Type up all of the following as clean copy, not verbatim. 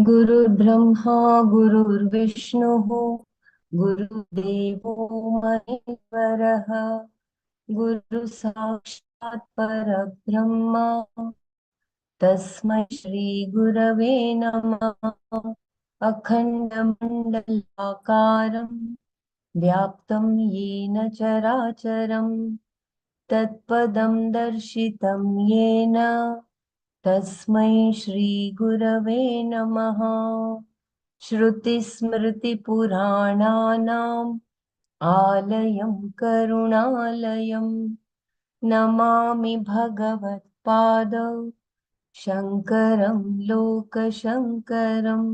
गुरुर्ब्रह्मा गुरुर्विष्णुः गुरुदेवो महेश्वरः गुरु साक्षात् परब्रह्म तस्मै श्री गुरवे नमः। अखण्डमण्डलाकारं व्याप्तं येन चराचरं तत्पदं दर्शितं येन तस्मै श्री गुरवे नमः। श्रुतिस्मृतिपुराणानाम् आलयं करुणालयं नमामि भगवत्पादौ शङ्करं लोकशङ्करम्।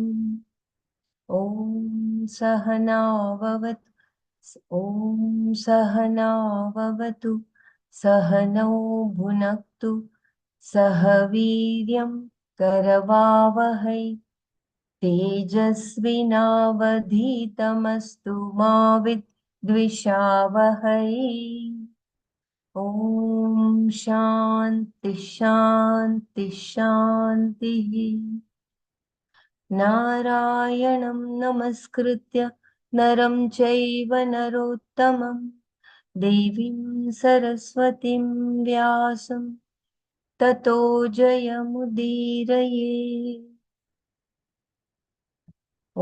ॐ सहनाववतु सहनौ भुनक्तु सह वीर्यं करवावहै तेजस्विनावधीतमस्तु मा विद्विषावहै। ॐ शान्ति शान्ति शान्तिः। नारायणं नमस्कृत्य नरं चैव नरोत्तमं देवीं सरस्वतीं व्यासं ततो जयमुदीरये। ॐ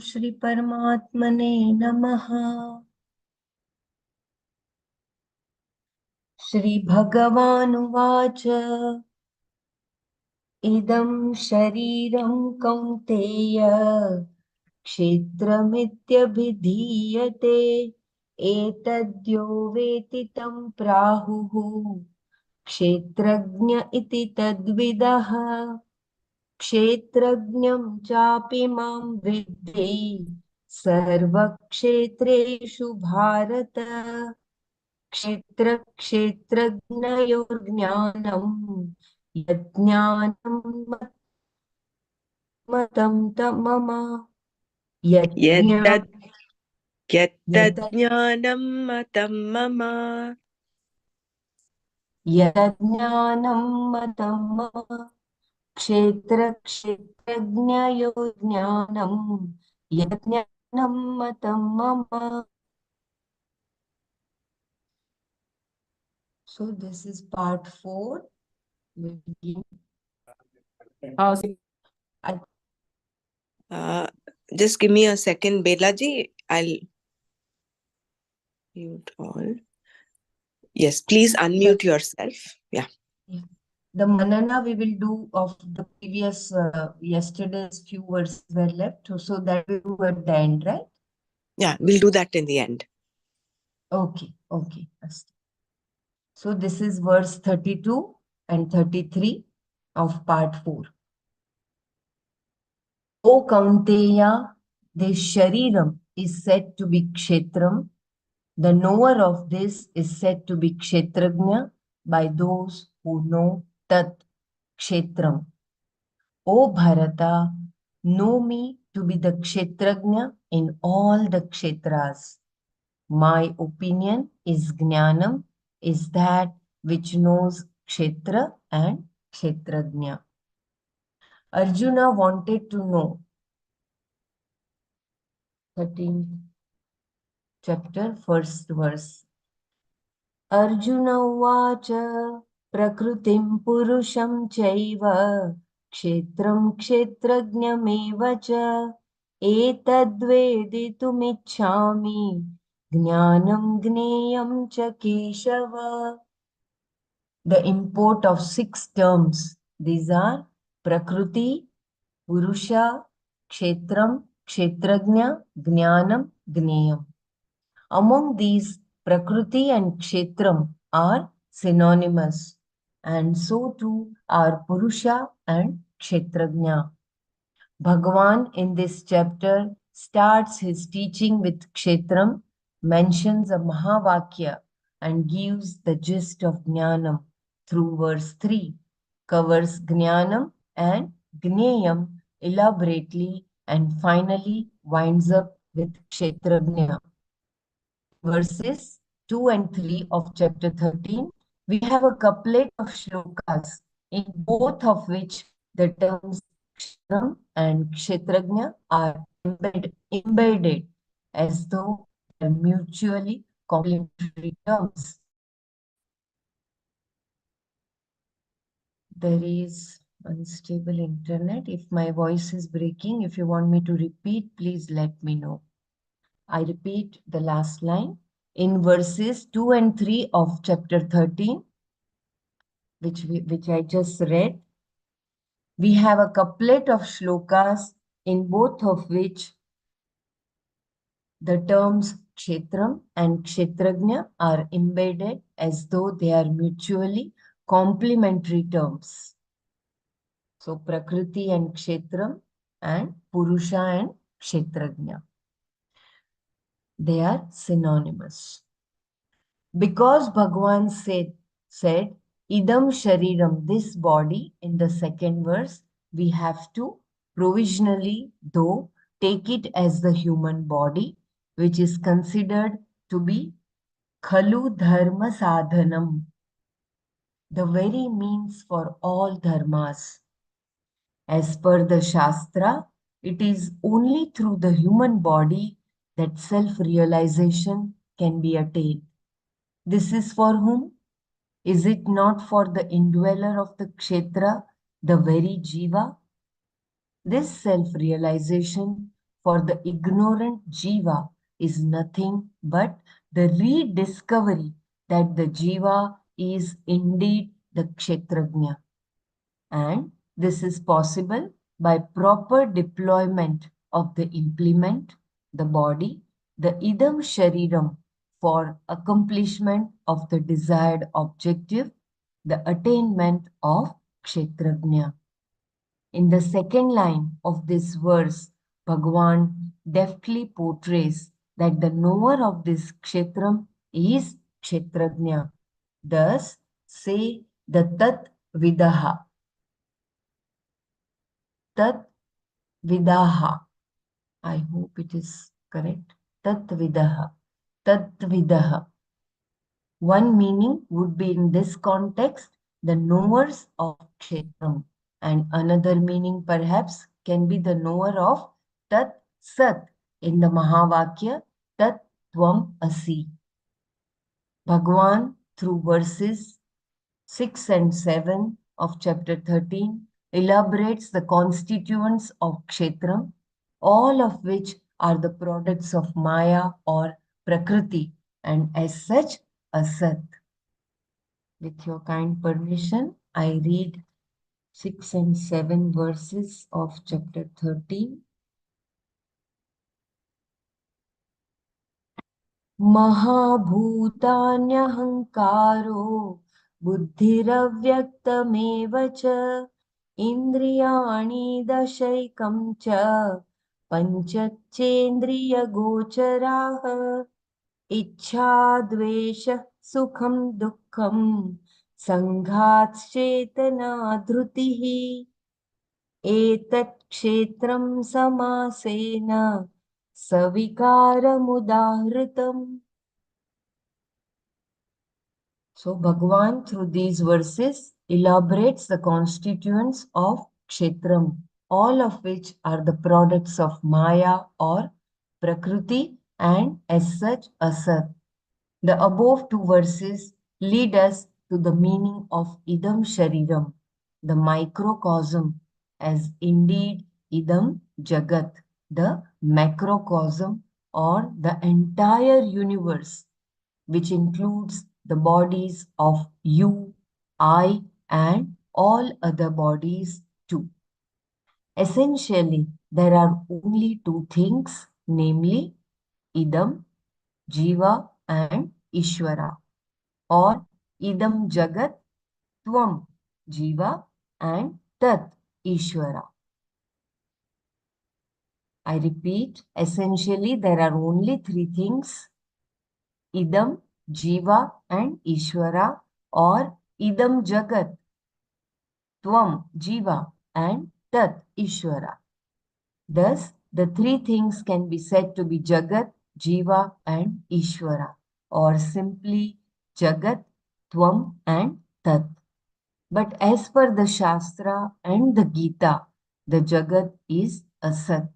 श्री परमात्मने नमः। श्री भगवानुवाच इदं शरीरं कौन्तेय क्षेत्रमित्यभिधीयते एतद्यो वेति तं प्राहुः क्षेत्रज्ञ इति तद्विदः। क्षेत्रज्ञं चापि मां विद्धि सर्वक्षेत्रेषु भारत। क्षेत्रक्षेत्रज्ञयोर्ज्ञानं यज्ञानं मतं मम यत्तद् यज्ञानं यत्तज्ज्ञानं मतं मम मतं मम क्षेत्रक्षेत्रज्ञयो ज्ञानं यज्ञानं मतं मम। So this is part 4. We begin. Just give me a second, Belaji. I'll mute all. Yes, please unmute yourself. Yeah. The manana we will do of the previous yesterday's few words were left, so that we do at the end, right? Yeah, we'll do that in the end. Okay. So this is verse 32 and 33 of part 4. O Kaunteya, this shariram is said to be kshetram. The knower of this is said to be kshetrajna by those who know tat kshetram. O Bharata, know me to be the kshetrajna in all the kshetras. My opinion is jnanam, is that which knows kshetra and kshetrajna. Arjuna wanted to know 13th chapter, first verse. Arjuna uvacha prakritim purusham chaiva kshetram kshetrajnameva cha etadveditumicchami jnanam gneyam cha keshava. The import of 6 terms. These are Prakriti, Purusha, Kshetram, Kshetrajna, Jnanam, Gneyam. Among these, Prakriti and Kshetram are synonymous, and so too are Purusha and Kshetrajna. Bhagavan in this chapter starts his teaching with Kshetram, mentions a Mahavakya, and gives the gist of Jnanam through verse 3, covers Jnanam and Gneyam elaborately, and finally winds up with Kshetrajna. In verses 2 and 3 of chapter 13, we have a couplet of shlokas, in both of which the terms Kshetram and Kshetrajna are embedded as though they are mutually complementary terms. There is unstable internet. If my voice is breaking, if you want me to repeat, please let me know. I repeat the last line. In verses 2 and 3 of chapter 13, which I just read, we have a couplet of shlokas in both of which the terms Kshetram and Kshetrajna are embedded as though they are mutually complementary terms. So Prakriti and Kshetram and Purusha and Kshetrajna. They are synonymous. Because Bhagavan said, Idam Shariram, this body, in the second verse, we have to provisionally, though, take it as the human body, which is considered to be Khalu Dharma Sadhanam, the very means for all dharmas. As per the Shastra, it is only through the human body that self-realization can be attained. This is for whom? Is it not for the indweller of the kshetra, the very jiva? This self-realization for the ignorant jiva is nothing but the rediscovery that the jiva is indeed the kshetrajna. And this is possible by proper deployment of the implement, the body, the idam shariram, for accomplishment of the desired objective, the attainment of kshetrajna. In the second line of this verse, Bhagavan deftly portrays that the knower of this kshetram is kshetrajna. Thus, say the tat vidaha. Tat vidaha. I hope it is correct. Tat vidaha. Tat vidaha. One meaning would be in this context, the knowers of Kshetram. And another meaning perhaps can be the knower of Tat Sat in the Mahavakya Tat Tvam Asi. Bhagwan through verses 6 and 7 of chapter 13 elaborates the constituents of Kshetram, all of which are the products of Maya or Prakriti, and as such, Asat. With your kind permission, I read 6 and 7 verses of chapter 13. महाभूतान्यहङ्कारो बुद्धिरव्यक्तमेव च इन्द्रियाणि दशैकं च पञ्चच्चेन्द्रियगोचराः इच्छा द्वेष सुखं दुःखं सङ्घातश्चेतना धृतिः एतत् क्षेत्रं समासेन सविकारमुदाहृतम्. So Bhagavan through these verses elaborates the constituents of Kshetram, all of which are the products of Maya or Prakriti and as such Asat. The above two verses lead us to the meaning of Idam Shariram, the microcosm, as indeed Idam Jagat, the macrocosm or the entire universe, which includes the bodies of you, I, and all other bodies too. Essentially, there are only two things, namely Idam, Jiva, and Ishvara, or Idam Jagat, Tvam, Jiva, and Tat, Ishvara. I repeat, essentially there are only three things: idam, jiva and Ishvara, or idam jagat, tvam, jiva and tat, Ishvara. Thus, the three things can be said to be Jagat, Jiva, and Ishvara, or simply Jagat, Tvam, and Tat. But as per the Shastra and the Gita, the Jagat is Asat.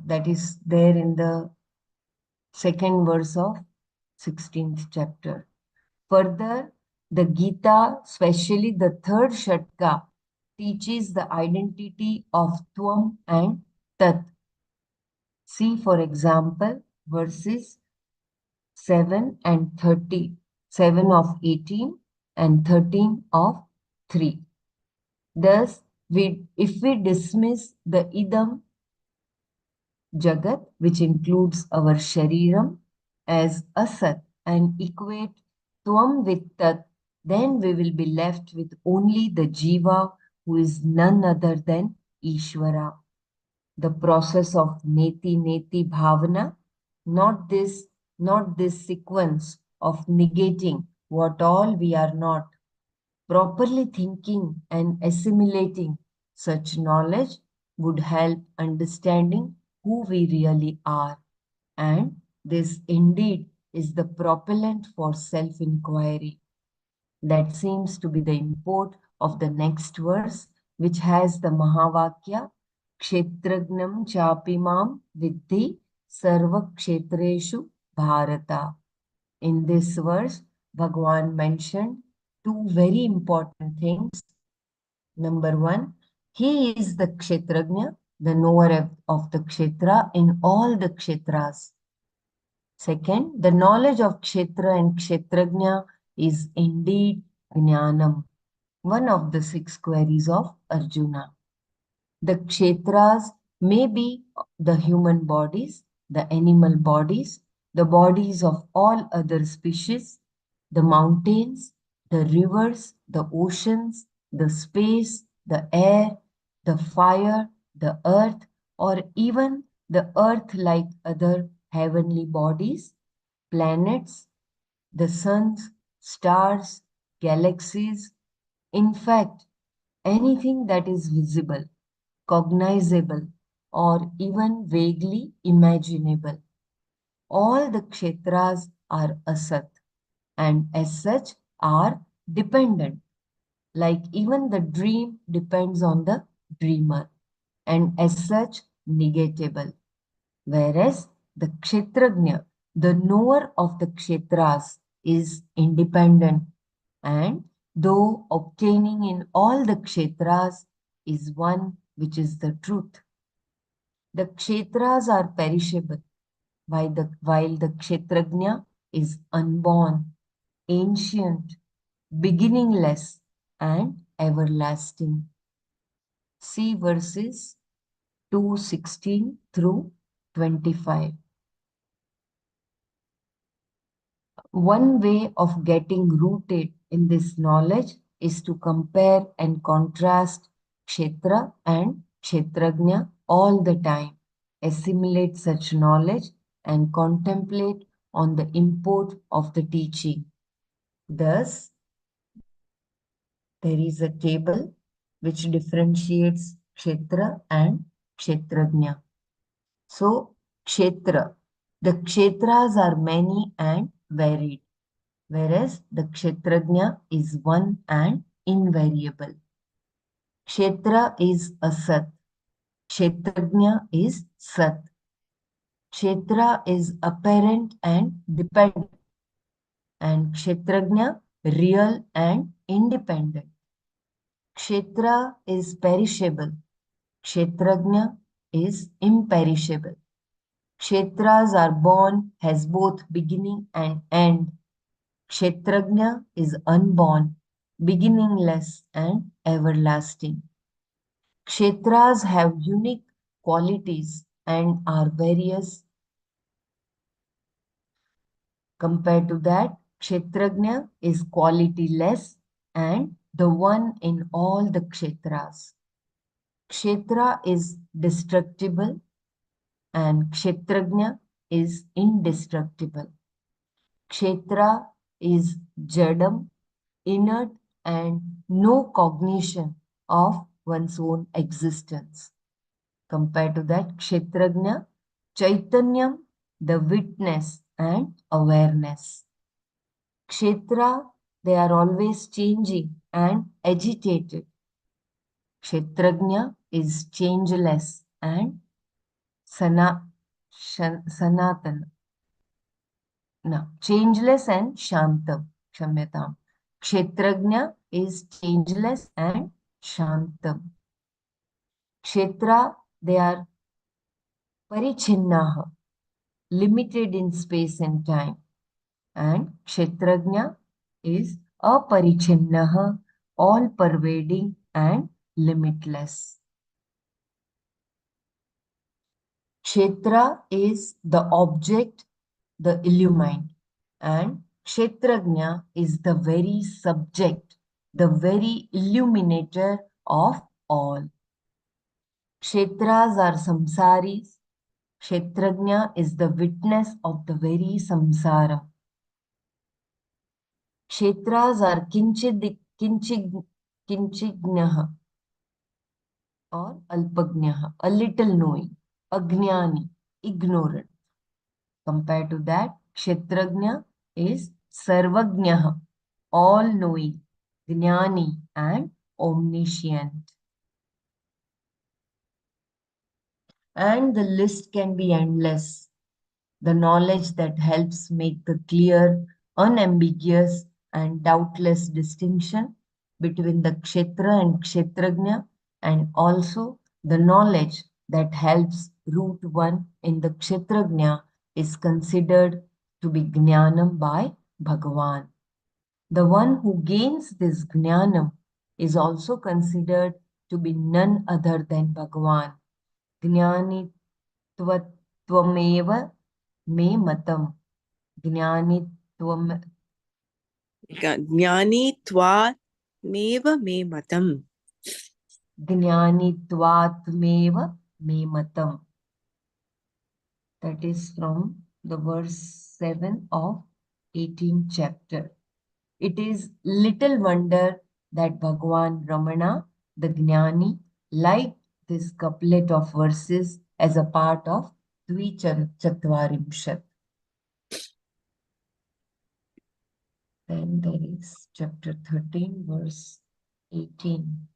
That is there in the second verse of 16th chapter. Further, the Gita, especially the third Shatka, teaches the identity of Tvam and Tat. See, for example, verses 7 and 30, 7 of 18 and 13 of 3. Thus, if we dismiss the idam jagat, which includes our shariram, as asat and equate tvam with tat, then we will be left with only the jiva, who is none other than Ishvara. The process of neti neti bhavana, not this sequence of negating what all we are not, properly thinking and assimilating such knowledge would help understanding who we really are. And this indeed is the propellant for self-inquiry. That seems to be the import of the next verse, which has the Mahavakya, Kshetragnam Chapimam Viddhi Sarva Kshetreshu Bharata. In this verse, Bhagwan mentioned two very important things. Number one, he is the Kshetragnya, the knower of the Kshetra in all the Kshetras. Second, the knowledge of Kshetra and Kshetragnya is indeed Jnanam, one of the six queries of Arjuna. The Kshetras may be the human bodies, the animal bodies, the bodies of all other species, the mountains, the rivers, the oceans, the space, the air, the fire, the earth, or even the earth like other heavenly bodies, planets, the suns, stars, galaxies, in fact, anything that is visible, cognizable, or even vaguely imaginable. All the kshetras are asat and as such are dependent. Like even the dream depends on the dreamer and as such negatable. Whereas the kshetragnya, the knower of the kshetras, is independent and though obtaining in all the kshetras is one which is the truth. The kshetras are perishable, while the kshetragnya is unborn, ancient, beginningless, and everlasting. See verses 2:16 through 25. One way of getting rooted in this knowledge is to compare and contrast Kshetra and Kshetragnya all the time, assimilate such knowledge and contemplate on the import of the teaching. Thus, there is a table which differentiates Kshetra and Kshetragnya. So, Kshetra. The Kshetras are many and varied, whereas the Kshetrajna is one and invariable. Kshetra is Asat. Kshetrajna is Sat. Kshetra is apparent and dependent, and Kshetrajna real and independent. Kshetra is perishable. Kshetrajna is imperishable. Kshetras are born, has both beginning and end. Kshetrajna is unborn, beginningless and everlasting. Kshetras have unique qualities and are various. Compared to that, Kshetrajna is quality less and the one in all the Kshetras. Kshetra is destructible and Kshetrajna is indestructible. Kshetra is jadam, inert, and no cognition of one's own existence. Compared to that, Kshetrajna, Chaitanyam, the witness and awareness. Kshetra, they are always changing and agitated. Kshetrajna is changeless and sanatana. No, changeless and shantam. Kshamyatam. Kshetrajna is changeless and shantam. Kshetra, they are parichinnaha, limited in space and time. And Kshetrajna is aparichinnaha, all pervading and limitless. Kshetra is the object, the illumined, and Kshetrajna is the very subject, the very illuminator of all. Kshetras are samsaris. Kshetrajna is the witness of the very samsara. Kshetras are kinchignaha or alpagnaha, a little knowing, ajnani, ignorant. Compared to that, Kshetrajna is sarvagnaha, all knowing, jnani, and omniscient. And the list can be endless. The knowledge that helps make the clear, unambiguous, and doubtless distinction between the Kshetra and Kshetrajna, and also the knowledge that helps root one in the Kshetrajna is considered to be Jnanam by Bhagavan. The one who gains this Jnanam is also considered to be none other than Bhagavan. Jnani Tvameva me matam. Jnani Tvam Jnani tva meva me matam. Jnanitvatmeva me matam. That is from the verse 7 of 18th chapter. It is little wonder that Bhagwan Ramana, the Jnani, liked this couplet of verses as a part of Dwichatvarimshat. Then there is chapter 13, verse 18.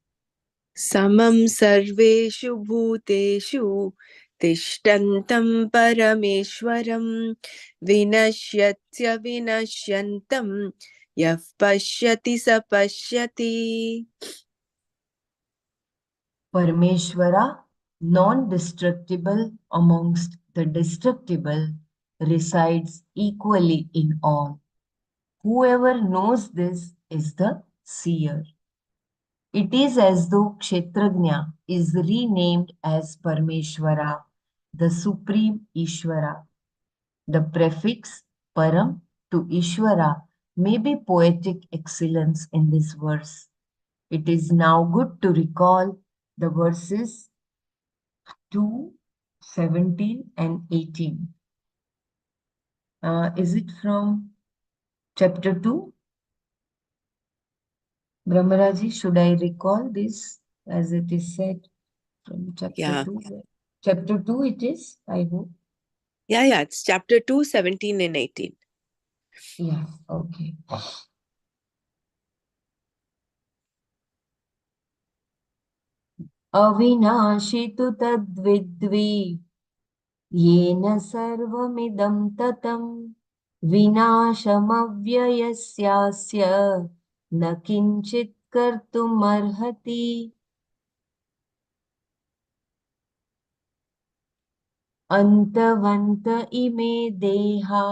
Samam sarveshu bhuteshu tishtantam parameshwaram vinashyatya vinashyantam yah pashyati sa pashyati. Parameshwara, non-destructible amongst the destructible, resides equally in all. Whoever knows this is the seer. It is as though Kshetrajna is renamed as Parameshwara, the supreme Ishvara. The prefix Param to Ishvara may be poetic excellence in this verse. It is now good to recall the verses 2, 17, and 18. Is it from chapter 2? Brahmaraji, should I recall this as it is said from chapter 2? Chapter 2 it is, I hope. Yeah, it's chapter 2, 17 and 18. Yeah, okay. Avinashi tu tadvidvi येन सर्वमिदं ततं विनाशमव्ययस्यास्य न किञ्चित् कर्तुमर्हति. अन्तवन्त इमे देहा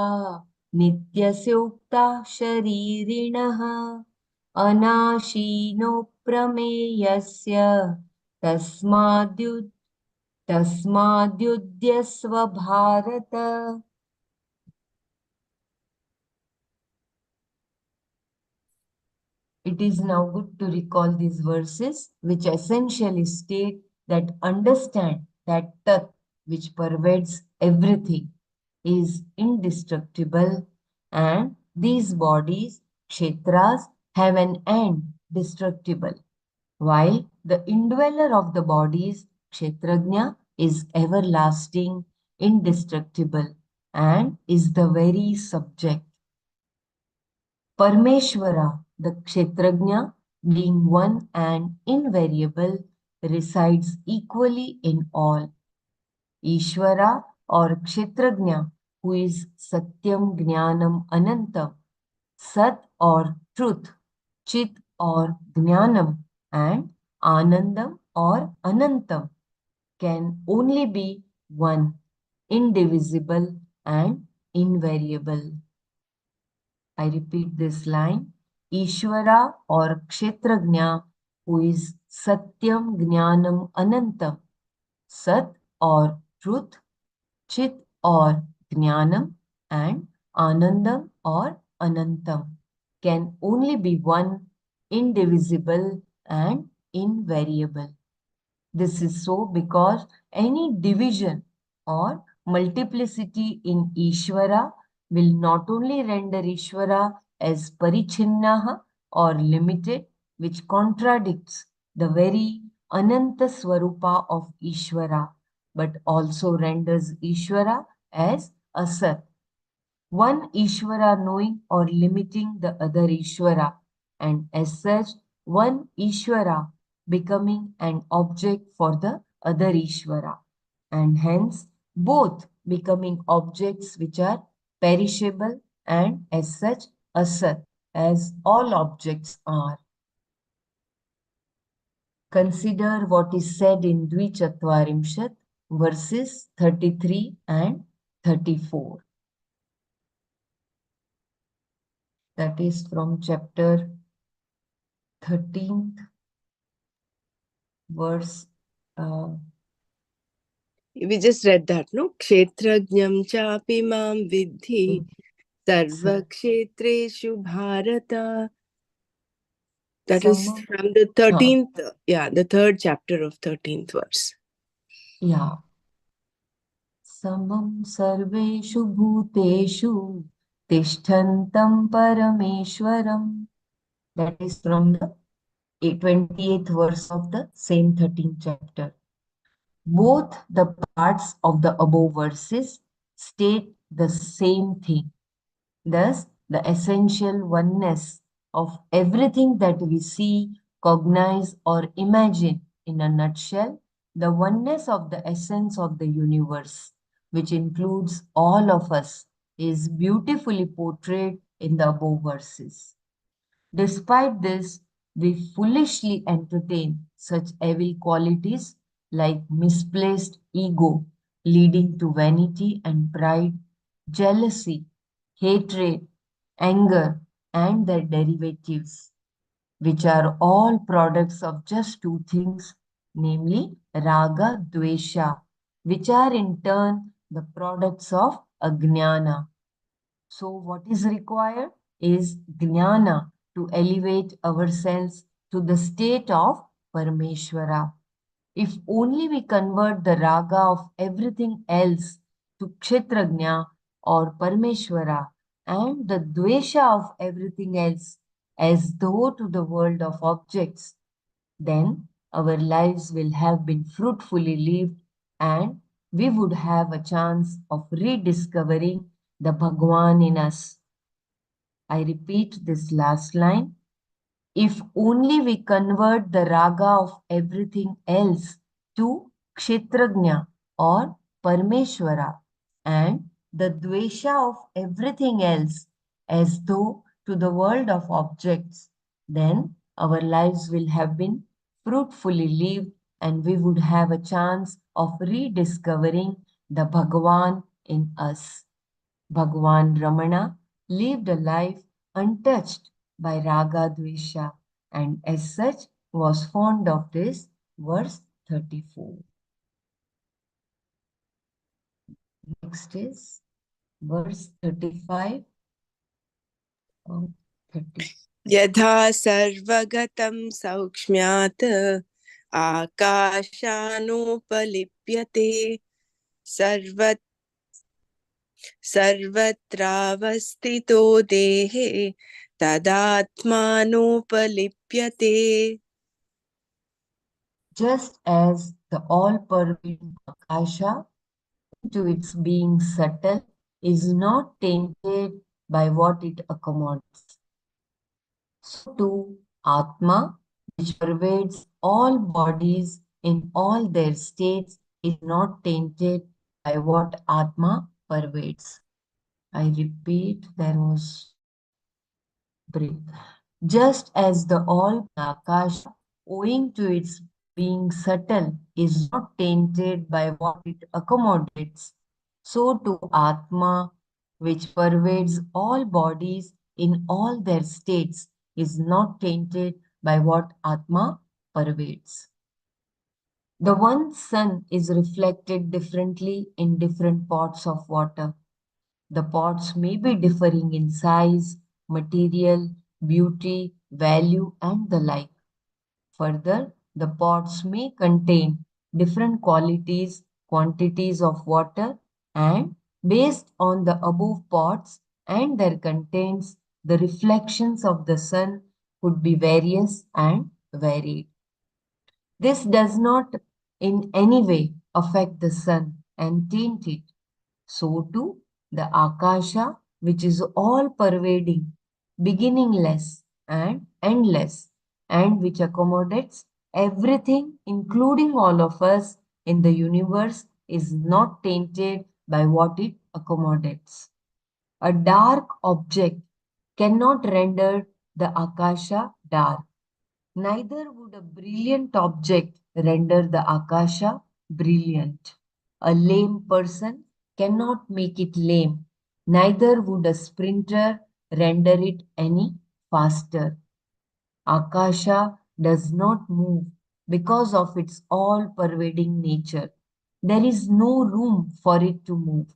नित्यस्योक्ता शरीरिणः अनाशीनो प्रमेयस्य तस्माद्युध्यस्व Bharat. It is now good to recall these verses, which essentially state that understand that Tat, which pervades everything, is indestructible, and these bodies, kshetras, have an end, destructible, while the indweller of the bodies, kshetrajna, is everlasting, indestructible, and is the very subject. Parmeshwara, the kshetrajna, being one and invariable, resides equally in all. Ishvara or kshetrajna, who is Satyam Jnanam Anantam, Sat or truth, Chit or Jnanam, and Anandam or Anantam, can only be one, indivisible and invariable. I repeat this line. Ishvara or Kshetrajna, who is Satyam Jnanam Anantam, Sat or truth, Chit or Jnanam, and Anandam or Anantam, can only be one, indivisible and invariable. This is so because any division or multiplicity in Ishvara will not only render Ishvara as parichinnaha or limited, which contradicts the very Ananta Swarupa of Ishvara, but also renders Ishvara as asat, one Ishvara knowing or limiting the other Ishvara, and as such, one Ishvara becoming an object for the other Ishvara, and hence both becoming objects which are perishable and as such asat, as all objects are. Consider what is said in Dwichatvarimshat, verses 33 and 34. That is from chapter 13th verse. We just read that, no? Kshetrajnam chapi mam vidhi sarva kshetreshu bharata. That is Samam, from the 13th, the third chapter of 13th verse. yeah. Samam sarveshu bhuteshu tishtantam parameshwaram. That is from the 28th verse of the same 13th chapter. Both the parts of the above verses state the same thing. Thus, the essential oneness of everything that we see, cognize, or imagine, in a nutshell, the oneness of the essence of the universe, which includes all of us, is beautifully portrayed in the above verses. Despite this, we foolishly entertain such evil qualities like misplaced ego, leading to vanity and pride, jealousy, hatred, anger, and their derivatives, which are all products of just two things, namely raga, dvesha, which are in turn the products of ajnana. So, what is required is jnana to elevate ourselves to the state of Parameshwara. If only we convert the raga of everything else to kshetrajna or Parameshwara, and the dvesha of everything else as though to the world of objects, then our lives will have been fruitfully lived, and we would have a chance of rediscovering the Bhagwan in us. I repeat this last line. If only we convert the raga of everything else to kshetrajna or Parmeshwara, and the dvesha of everything else as though to the world of objects, then our lives will have been fruitfully lived, and we would have a chance of rediscovering the Bhagwan in us. Bhagwan Ramana lived a life untouched by raga dvesha, and as such was fond of this verse 34. Next is verse 35 30. Yadha sarvagatam saukshmyat आकाशानुपलिप्यते सर्व सर्वत्रावस्थितो देहे तदात्मानुपलिप्यते. Just as the all-pervading Akasha, to its being subtle, is not tainted by what it accommodates, so too Atma, which pervades all bodies in all their states, is not tainted by what Atma pervades. I repeat, there was break. Just as the all Akasha, owing to its being subtle, is not tainted by what it accommodates, so too Atma, which pervades all bodies in all their states, is not tainted by what Atma pervades. The one sun is reflected differently in different pots of water. The pots may be differing in size, material, beauty, value, and the like. Further, the pots may contain different qualities, quantities of water, and based on the above pots and their contents, the reflections of the sun could be various and varied. This does not in any way affect the sun and taint it. So too, the Akasha, which is all pervading, beginningless and endless, and which accommodates everything, including all of us in the universe, is not tainted by what it accommodates. A dark object cannot render the Akasha dark. Neither would a brilliant object render the Akasha brilliant. A lame person cannot make it lame. Neither would a sprinter render it any faster. Akasha does not move because of its all pervading nature. There is no room for it to move.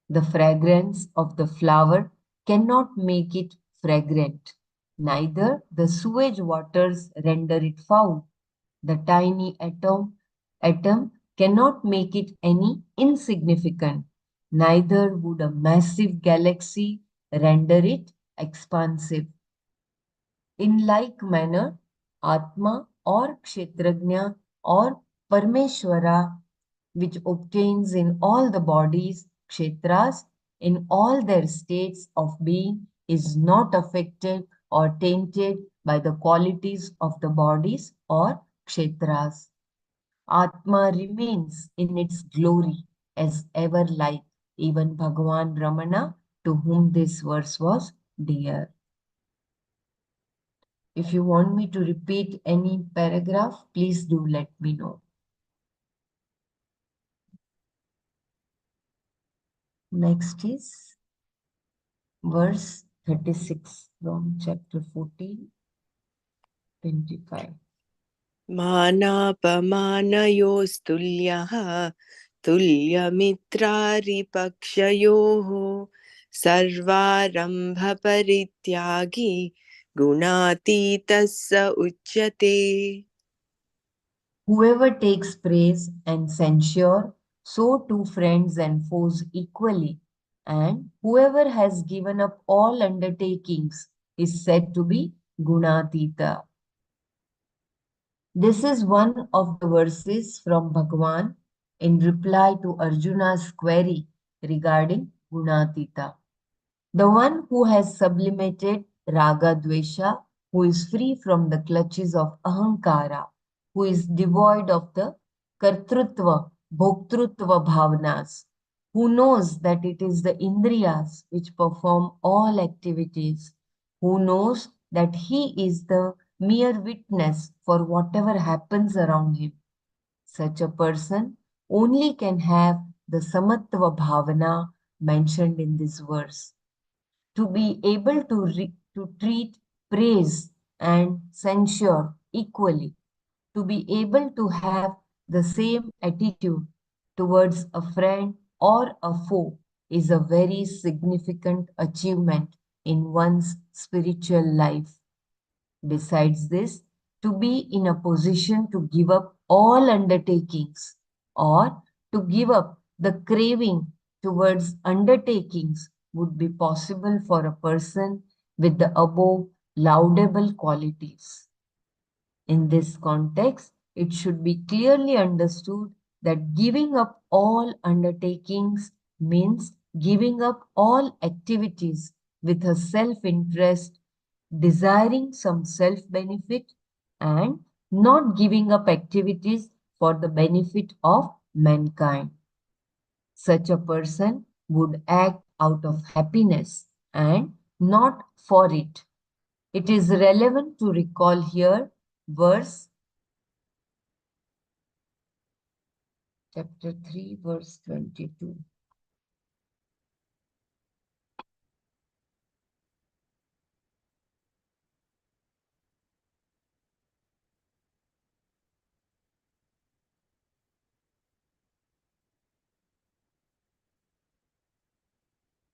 The fragrance of the flower cannot make it fragrant. Neither the sewage waters render it foul. The tiny atom cannot make it any insignificant. Neither would a massive galaxy render it expansive. In like manner, Atma or Kshetrajna or Parmeshwara, which obtains in all the bodies, Kshetras, in all their states of being, is not affected or tainted by the qualities of the bodies or Kshetras. Atma remains in its glory as ever light, even Bhagavan Ramana, to whom this verse was dear. If you want me to repeat any paragraph, please do let me know. Next is verse 36 from chapter 14, 25. मानापमानयोस्तुल्यः तुल्यमित्रारिपक्षयोः सर्वारम्भपरित्यागी गुणातीतः स उच्यते. Whoever takes praise and censure, so too friends and foes equally. And whoever has given up all undertakings is said to be Gunatita. This is one of the verses from Bhagavan in reply to Arjuna's query regarding Gunatita. The one who has sublimated Raga Dvesha, who is free from the clutches of Ahankara, who is devoid of the Kartrutva, Bhoktrutva bhavnas, who knows that it is the Indriyas which perform all activities, who knows that he is the mere witness for whatever happens around him. Such a person only can have the Samatva bhavana mentioned in this verse. To be able to treat praise and censure equally, to be able to have the same attitude towards a friend or a foe is a very significant achievement in one's spiritual life. Besides this, to be in a position to give up all undertakings or to give up the craving towards undertakings would be possible for a person with the above laudable qualities. In this context, it should be clearly understood that giving up all undertakings means giving up all activities with a self-interest, desiring some self-benefit, and not giving up activities for the benefit of mankind. Such a person would act out of happiness and not for it. It is relevant to recall here verse chapter 3, verse 22.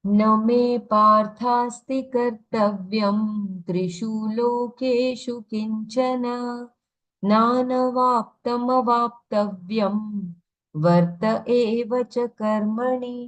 न मे पार्थास्ति कर्तव्यं त्रिषु लोकेषु किञ्चन नानवाप्तमवाप्तव्यं वर्त एव च कर्मणि.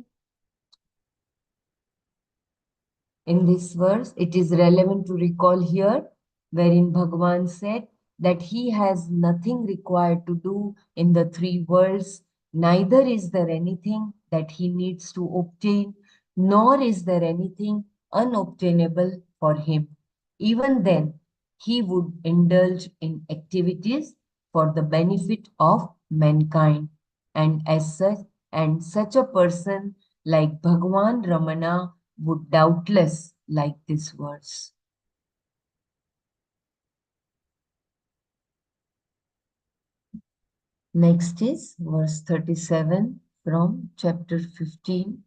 In this verse, it is relevant to recall here, wherein Bhagavan said that he has nothing required to do in the three worlds, neither is there anything that he needs to obtain, nor is there anything unobtainable for him. Even then, he would indulge in activities for the benefit of mankind. And such a person like Bhagavan Ramana would doubtless like this verse. Next is verse 37 from chapter 15,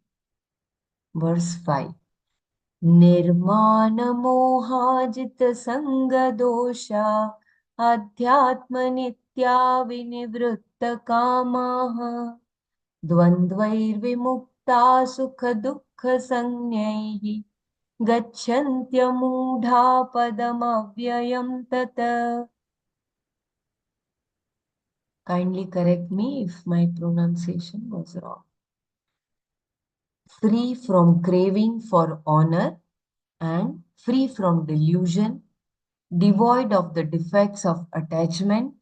verse 5. निर्मानमोहाजित संगदोषा अध्यात्मनित्या विनिवृत्तकामाः द्वन्द्वैर्विमुक्ता सुखदुःखसंज्ञैः गच्छन्त्यमूढा पदमव्ययं तत्. Kindly correct me if my pronunciation was wrong. Free from craving for honor and free from delusion, devoid of the defects of attachment,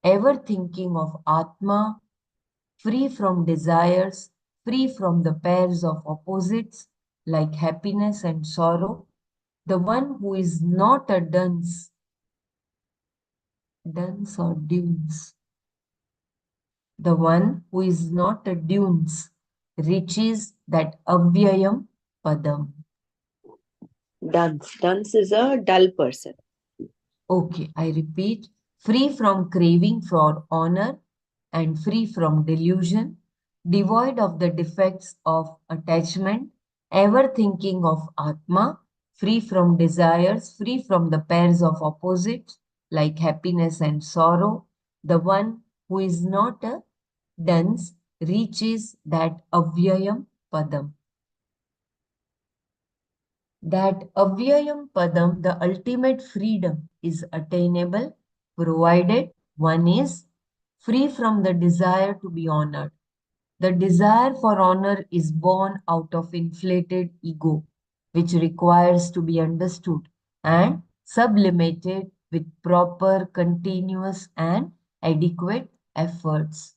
ever thinking of Atma, free from desires, free from the pairs of opposites like happiness and sorrow, the one who is not a dunce or dunes, the one who is not a dunes, reaches that avyayam padam. Dunce. Dunce is a dull person. Okay, I repeat, free from craving for honor and free from delusion, devoid of the defects of attachment, ever thinking of Atma, free from desires, free from the pairs of opposites like happiness and sorrow, the one who is not a dunce reaches that avyayam padam. That avyayam padam, the ultimate freedom, is attainable provided one is free from the desire to be honored. The desire for honor is born out of inflated ego, which requires to be understood and sublimated with proper, continuous, and adequate efforts.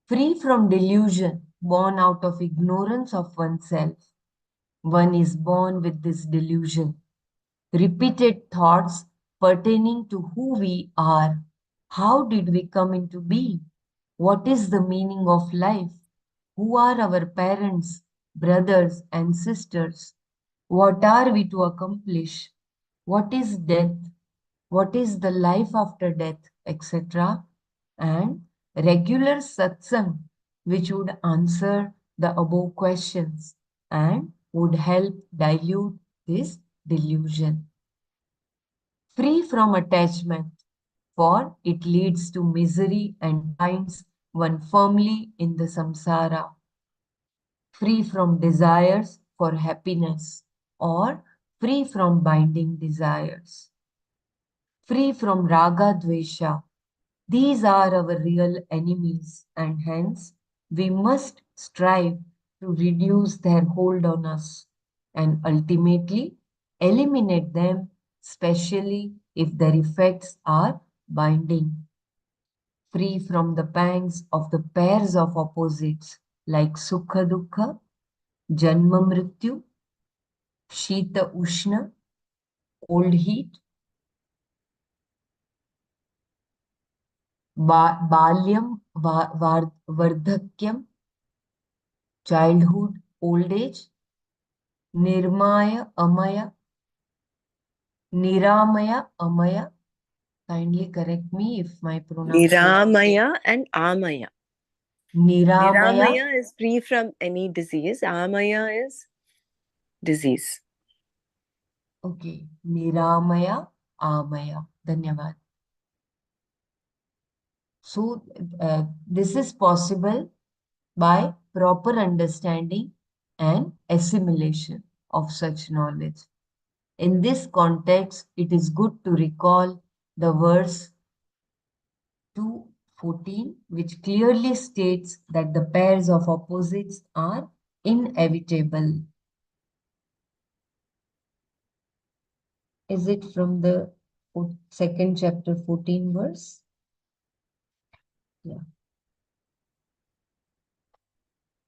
Free from delusion, born out of ignorance of oneself. One is born with this delusion. Repeated thoughts pertaining to who we are. How did we come into being? What is the meaning of life? Who are our parents, brothers, and sisters? What are we to accomplish? What is death? What is the life after death, etc. And regular satsang, which would answer the above questions and would help dilute this delusion. Free from attachment, for it leads to misery and binds one firmly in the samsara. Free from desires for happiness or free from binding desires. free from raga dvesha. These are our real enemies, and hence we must strive to reduce their hold on us and ultimately eliminate them, especially if their effects are binding. Free from the pangs of the pairs of opposites like Sukha Dukkha, Janma Mrityu, Shita Ushna, cold heat, Balyam, Vardhakyam, childhood, old age, Nirmaya, Amaya, Niramaya, Amaya. Kindly correct me if my pronunciation. Niramaya and Amaya. Niramaya. Niramaya is free from any disease. Amaya is disease. Okay. Niramaya, Amaya. Dhanyavad. So, this is possible by proper understanding and assimilation of such knowledge. In this context, it is good to recall the verse 2:14, which clearly states that the pairs of opposites are inevitable. Is it from the second chapter 14 verse? Yeah.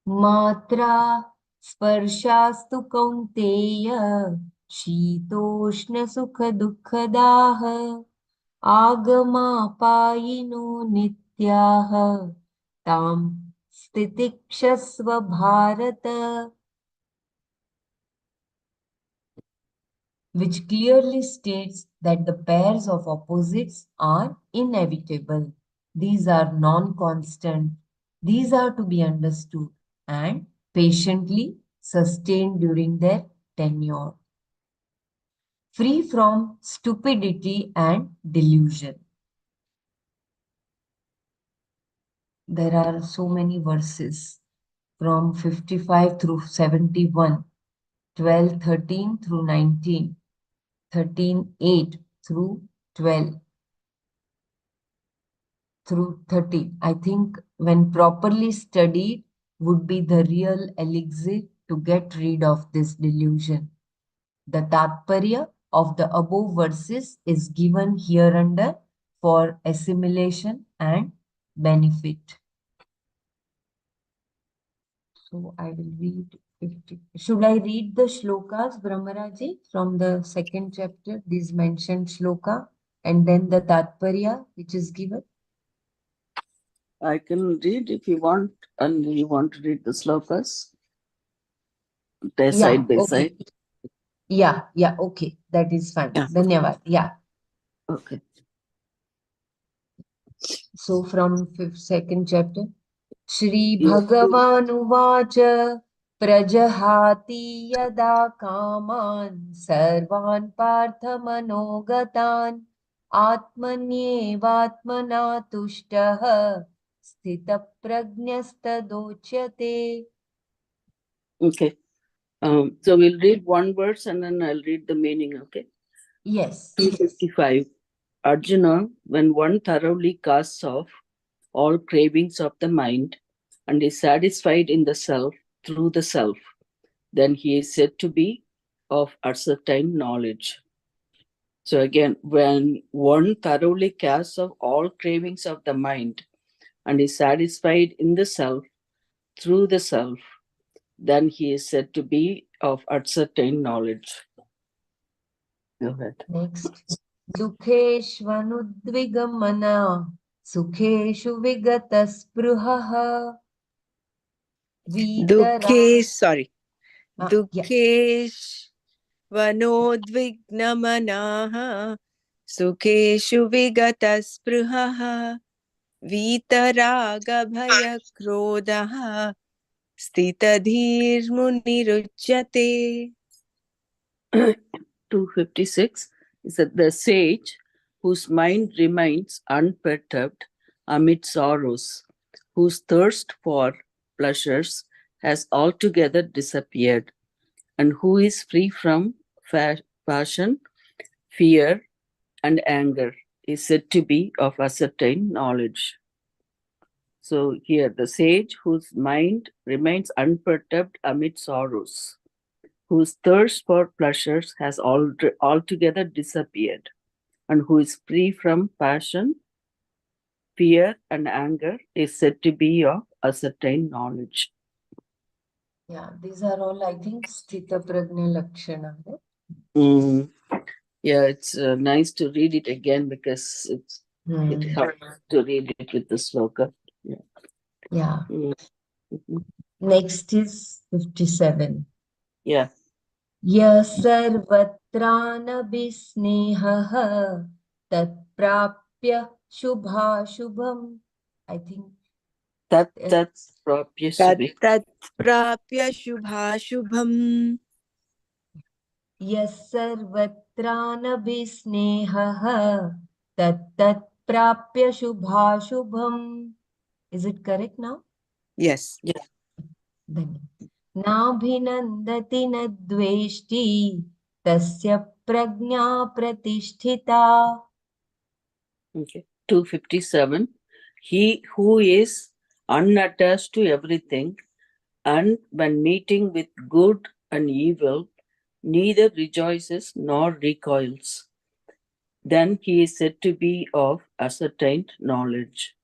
Matra sparshastu kaunteya शीतोष्ण सुख दुःखदाः आगमापायिनो नित्याः तां स्थितिक्षस्व Bharat, which clearly states that the pairs of opposites are inevitable. These are non-constant. These are to be understood and patiently sustained during their tenure. Free from stupidity and delusion. There are so many verses from 55 through 71, 12, 13 through 19, 13, 8 through 12 through 30. I think when properly studied would be the real elixir to get rid of this delusion. The Tatparya of the above verses is given hereunder for assimilation and benefit. So I will read 50. Should I read the shlokas, Brahmaraji, from the second chapter, these mentioned shloka, and then the Tatparya which is given? I can read if you want, and you want to read the slokas. They side by okay. side. Yeah, okay. That is fine. Yeah. Dhanyavad. Yeah. Okay. So from second chapter, Shri Bhagavan Prajahati yada kaman sarvan partha manogatan atmanyevatmana tushtaha sthita prajnastadochyate. Okay. So we'll read one verse and then I'll read the meaning, okay? Yes. 255. Arjuna, when one thoroughly casts off all cravings of the mind and is satisfied in the self through the self, then he is said to be of ascertained knowledge. So again, when one thoroughly casts off all cravings of the mind and is satisfied in the self through the self, then he is said to be of ascertained knowledge. Go ahead. Next. Dukheshvanudvigamana Sukheshu vigataspruhaha Vitara. Sorry. Yeah. Dukhesh vanodvignamanaha sukeshu vigataspruhaha vitaraga krodha stitadhirmunirujyate. 256 is that the sage whose mind remains unperturbed amid sorrows, whose thirst for pleasures has altogether disappeared, and who is free from passion, fear, and anger is said to be of ascertained knowledge. So here, the sage whose mind remains unperturbed amid sorrows, whose thirst for pleasures has altogether disappeared, and who is free from passion, fear, and anger, is said to be of ascertained knowledge. Yeah, these are all, I think, Sthita Prajna Lakshana. Right? Mm. Yeah, it's nice to read it again because it helps to read it with the sloka. Yeah. Yeah. Mhm. Next is 57. Yeah. यः सर्वत्रानभिस्नेहः तत्प्राप्य शुभाशुभम्. I think That's propya subhi. तत् प्राप्य शुभाशुभम्. यः सर्वत्रानभिस्नेहः तत्प्राप्य शुभाशुभम्. Is it correct now? Yes. Yeah. धन्यवाद. नाभिनन्दति न द्वेष्टि तस्य प्रज्ञा प्रतिष्ठिता. Okay. 257. He who is unattached to everything, and when meeting with good and evil, neither rejoices nor recoils, then he is said to be of ascertained knowledge.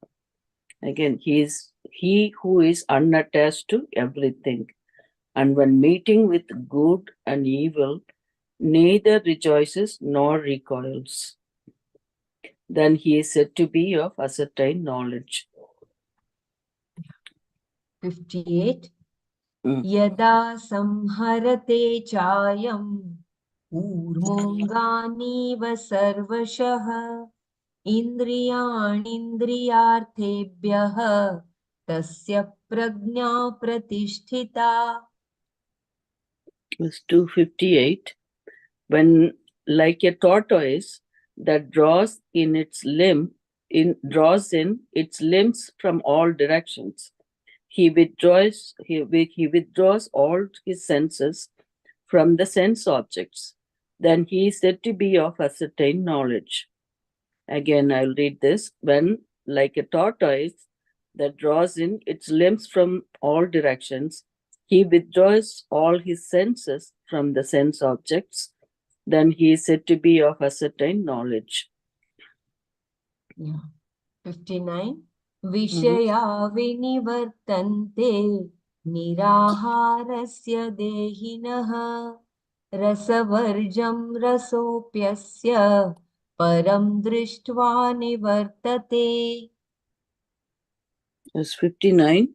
Again, he who is unattached to everything, and when meeting with good and evil, neither rejoices nor recoils, then he is said to be of ascertained knowledge. 58. Mm. यदा संहरते चायं कूर्मोऽङ्गानीव सर्वशः इन्द्रियाणीन्द्रियार्थेभ्यः तस्य प्रज्ञा प्रतिष्ठिता. Verse 258. When, like a tortoise that draws in its limbs from all directions, he withdraws all his senses from the sense objects, then he is said to be of ascertained knowledge. Again, I'll read this. When, like a tortoise that draws in its limbs from all directions, he withdraws all his senses from the sense objects, then he is said to be of ascertained knowledge. Yeah. 59. विषया विनिवर्तन्ते निराहारस्य देहिनः रसवर्जं रसोऽप्यस्य परं दृष्ट्वा निवर्तते. Verse 59.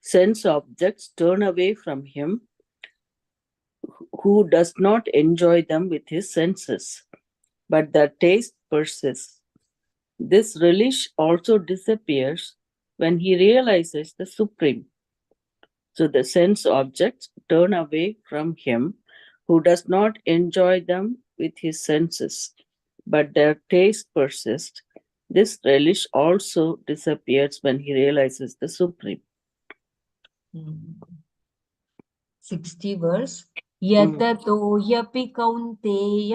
Sense objects turn away from him who does not enjoy them with his senses, but their taste persists. This relish also disappears when he realizes the Supreme. So the sense objects turn away from him who does not enjoy them with his senses, but their taste persists. This relish also disappears when he realizes the Supreme. 60 verse. यततो ह्यपि कौन्तेय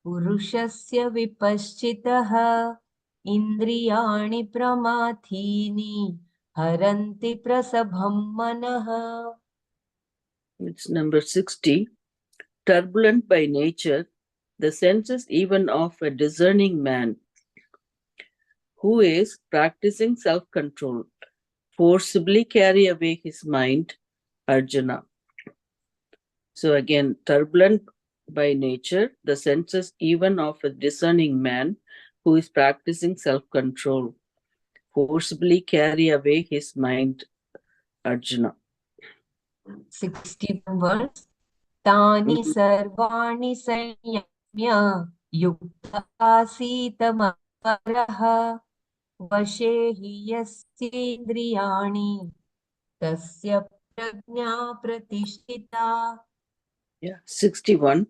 पुरुषस्य विपश्चितः इन्द्रियाणि प्रमाथीनि हरन्ति प्रसभं मनः. It's number 60. Turbulent by nature, the senses even of a discerning man who is practicing self-control forcibly carry away his mind, Arjuna. So again, turbulent by nature, the senses even of a discerning man who is practicing self-control forcibly carry away his mind, Arjuna. 61 verse. तानि सर्वाणि संयम्य युक्तः आसीत मत्परः वशे हि यस्येन्द्रियाणि तस्य प्रज्ञा प्रतिष्ठिता. Yeah, 61.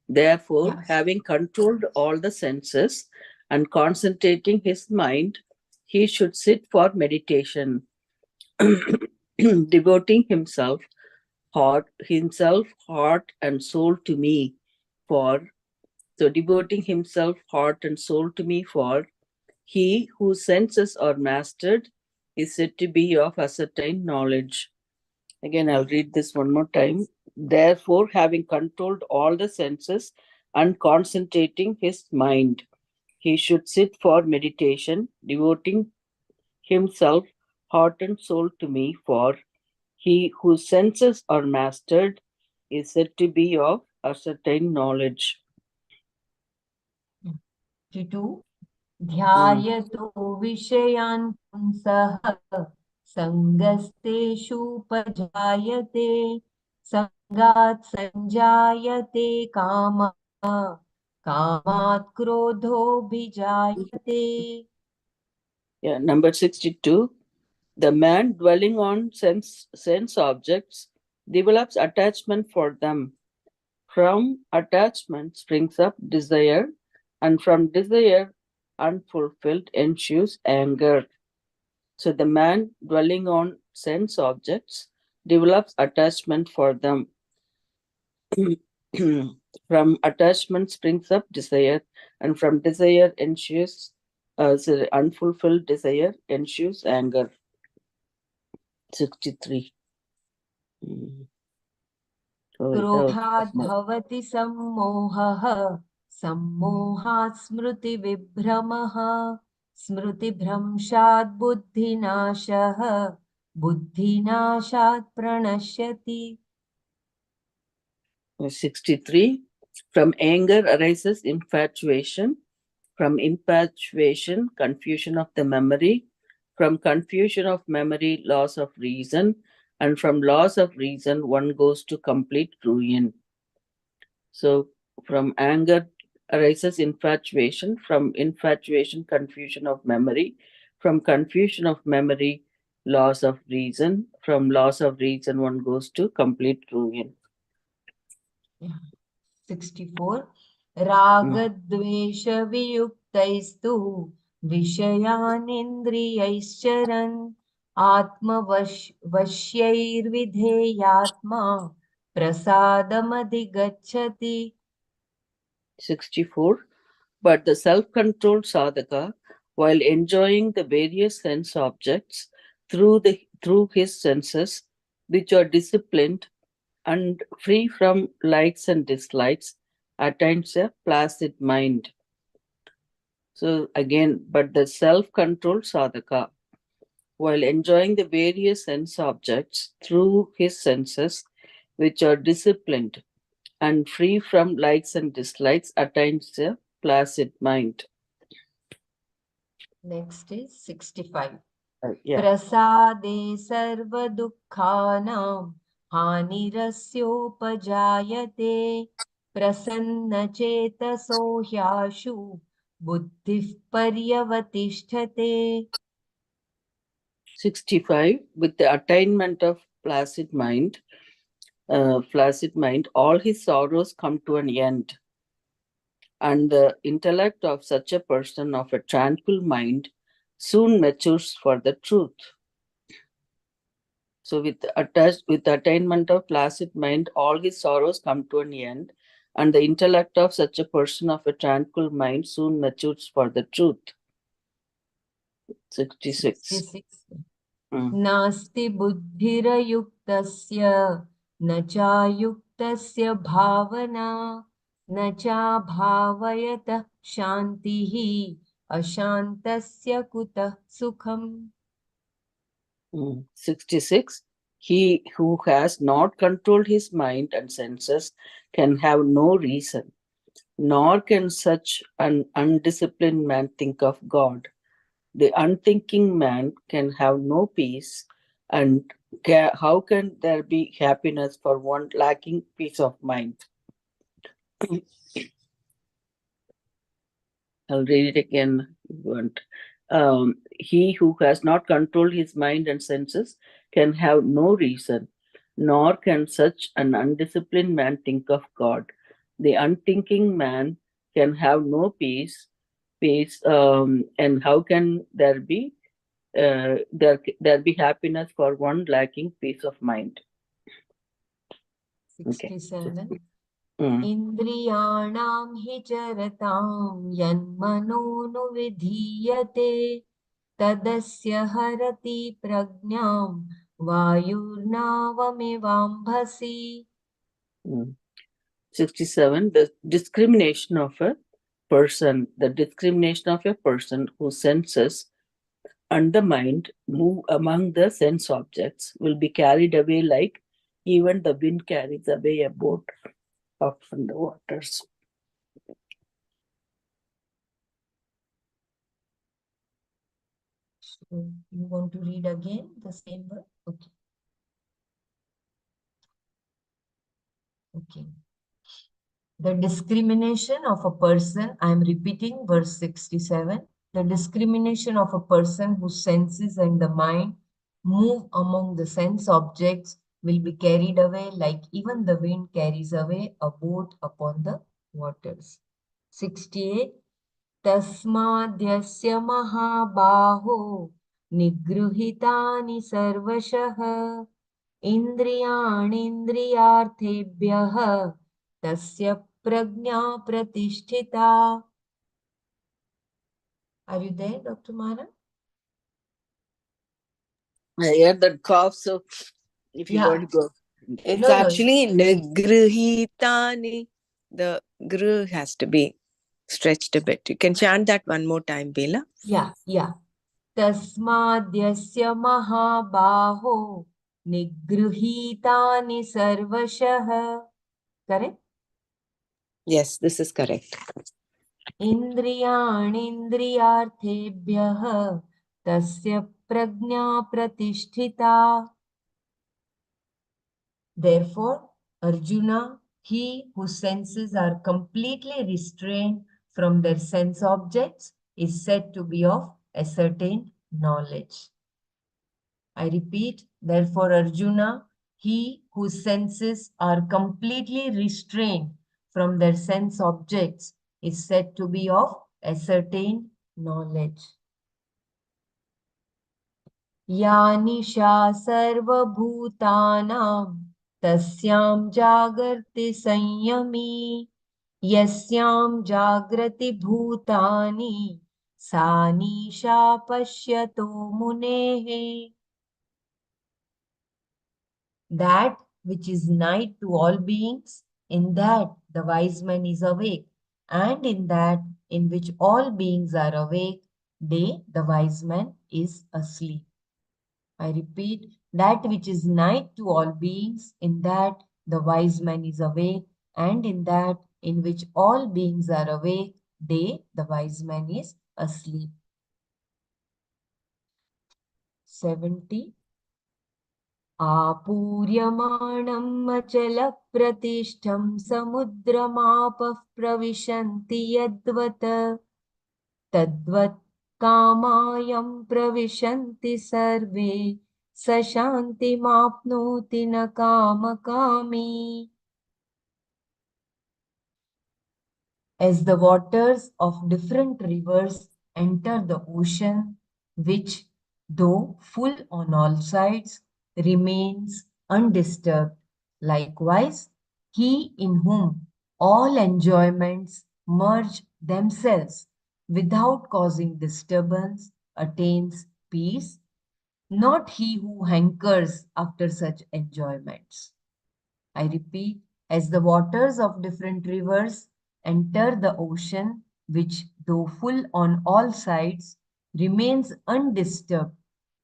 Therefore, Yes. having controlled all the senses and concentrating his mind, he should sit for meditation, devoting himself, heart, and soul to me. For So devoting himself heart and soul to me, for he whose senses are mastered is said to be of ascertained knowledge. Again, I'll read this one more time. Therefore, having controlled all the senses and concentrating his mind, he should sit for meditation, devoting himself heart and soul to me, for he whose senses are mastered is said to be of ascertained knowledge. 52. Mm. ध्यायतो विषयान् पुंसः सङ्गस्तेषुपजायते सङ्गात् सञ्जायते कामः कामात् क्रोधोऽभिजायते. Yeah, number 62. The man dwelling on sense objects develops attachment for them. From attachment springs up desire, and from desire, unfulfilled ensues anger. So the man dwelling on sense objects develops attachment for them. From attachment springs up desire, and from desire ensues unfulfilled desire ensues anger. 63. क्रोधात् भवति सम्मोहः सम्मोहात् स्मृतिविभ्रमः स्मृतिभ्रंशात् बुद्धिनाशः बुद्धिनाशात् प्रणश्यति. 63. From anger arises infatuation. From infatuation, confusion of the memory. From confusion of memory, loss of reason. And from loss of reason, one goes to complete ruin. So, from anger arises infatuation. From infatuation, confusion of memory. From confusion of memory, loss of reason. From loss of reason, one goes to complete ruin. 64. रागद्वेषवियुक्तैस्तु विषयानिन्द्रियैश्चरन् आत्मवश्यैर्विधेयात्मा प्रसादमधिगच्छति. 64. But the self-controlled sadhaka, while enjoying the various sense objects through his senses, which are disciplined and free from likes and dislikes, attains a placid mind. So again, but the self-controlled sadhaka, while enjoying the various sense objects through his senses, which are disciplined and free from likes and dislikes, attains a placid mind. Next is 65. Yeah. प्रसादे सर्वदुःखानां हानिरस्योपजायते प्रसन्नचेतसो ह्याशु बुद्धिः पर्यवतिष्ठते. 65. With the attainment of placid mind, all his sorrows come to an end, and the intellect of such a person of a tranquil mind soon matures for the truth. So, with the attainment of placid mind, all his sorrows come to an end, and the intellect of such a person of a tranquil mind soon matures for the truth. 66. नास्ति बुद्धिरयुक्तस्य न चायुक्तस्य भावना न चाभावयतः शान्तिः अशान्तस्य कुतः सुखम्. 66. He who has not controlled his mind and senses can have no reason, nor can such an undisciplined man think of God. The unthinking man can have no peace, and how can there be happiness for one lacking peace of mind? I'll read it again if you want. He who has not controlled his mind and senses can have no reason, nor can such an undisciplined man think of God. The unthinking man can have no peace, and how can there be happiness for one lacking peace of mind? 67. Indriyanam hi charatam yanmanonu tadasya harati prajnam vayurnavamivambhasi. 67. The discrimination of a person. The discrimination of a person whose senses and the mind move among the sense objects will be carried away like even the wind carries away a boat up from the waters. So you want to read again the same word? Okay. Okay. The discrimination of a person, I am repeating verse 67. The discrimination of a person whose senses and the mind move among the sense objects will be carried away like even the wind carries away a boat upon the waters. 68. तस्माद्यस्य महाबाहो निगृहीतानि सर्वशः इन्द्रियाणीन्द्रियार्थेभ्यः तस्य प्रज्ञा प्रतिष्ठिता. Are you there, Dr. Mara? I hear that cough, so if you Yeah. want to go. It's No, no. actually nigrihitani. The gru has to be stretched a bit. You can chant that one more time, Bela. Yeah, yeah. तस्माद्यस्य महाबाहो निगृहीतानि सर्वशः. Correct? Yes, this is correct. इन्द्रियाणीन्द्रियार्थेभ्यः तस्य प्रज्ञा प्रतिष्ठिता. Therefore, Arjuna, he whose senses are completely restrained from their sense objects, is said to be of ascertained knowledge. I repeat, therefore, Arjuna, he whose senses are completely restrained from their sense objects, is said to be of ascertained knowledge. या निशा सर्वभूतानां तस्यां जागर्ति संयमी यस्यां जागृति भूतानि सा निशा पश्यतो मुनेः. That which is night to all beings, in that the wise man is awake, and in that in which all beings are awake, day the wise man is asleep. I repeat, that which is night to all beings, in that the wise man is awake, and in that in which all beings are awake, day the wise man is asleep. 70. आपूर्यमाणम् अचलप्रतिष्ठं समुद्रमापः प्रविशन्ति यद्वत् तद्वत् कामायं प्रविशन्ति सर्वे स शान्तिमाप्नोति न कामकामी. As the waters of different rivers enter the ocean, which, though full on all sides, remains undisturbed, likewise, he in whom all enjoyments merge themselves without causing disturbance attains peace, not he who hankers after such enjoyments. I repeat, as the waters of different rivers enter the ocean, which, though full on all sides, remains undisturbed,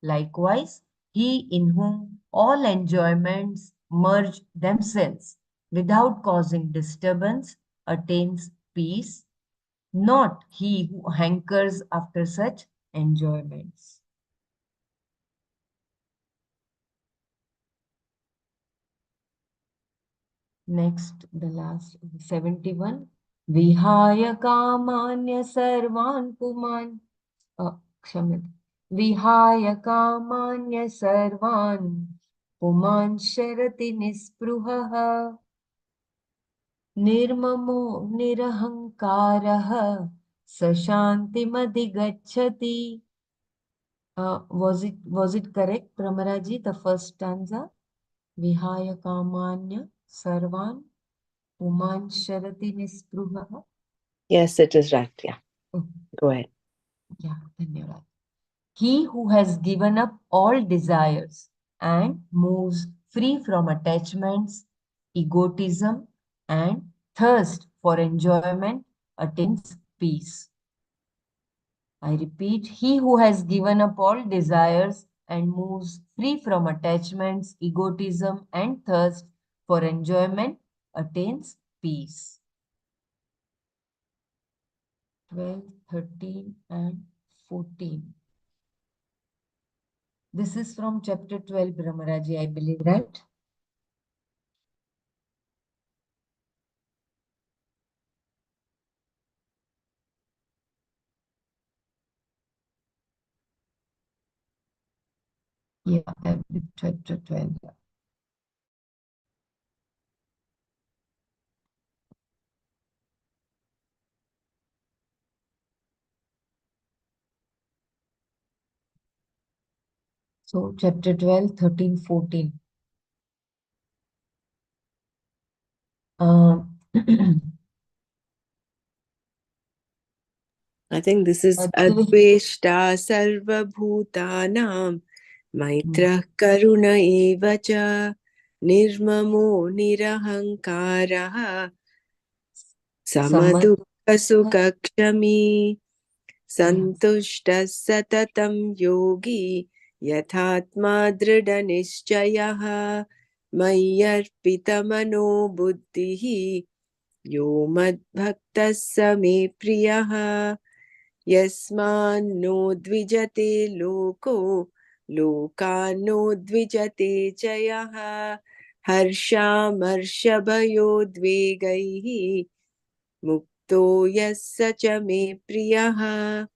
likewise, he in whom all enjoyments merge themselves without causing disturbance attains peace, not he who hankers after such enjoyments. Next, the last 71. Vihaya kamanya sarvan puman. Kshamit. Vihaya kamanya sarvan puman sharati nispruhaha. Nirmamo nirahankaraha sashantimadhigacchati. Was it correct, Pramaraji, the first stanza? Vihaya kamanya sarvan Puman Sharati Nispruha. Yes, it is right. Yeah. Go ahead. Yeah, dhanyavad. He who has given up all desires and moves free from attachments, egotism, and thirst for enjoyment attains peace. I repeat, he who has given up all desires and moves free from attachments, egotism, and thirst for enjoyment attains peace. 12, 13, and 14. This is from chapter 12, Brahmaraji, I believe, right? Yeah, I believe chapter 12. So, chapter 12, 13, 14. I think this is Adveshta Sarva Bhutanam Maitra Karuna Evacha Nirmamo Nirahankaraha Samadukha Sukha Kshami Santushta Satatam Yogi Yathatma Drida Nishchayaha Mayarpita Mano Buddhihi Yo Madbhakta Same Priyaha Yasmanno dvijate loko lokano dvijate chayaha harshamarshbhayodvegaihi mukto yassa cha me priyaha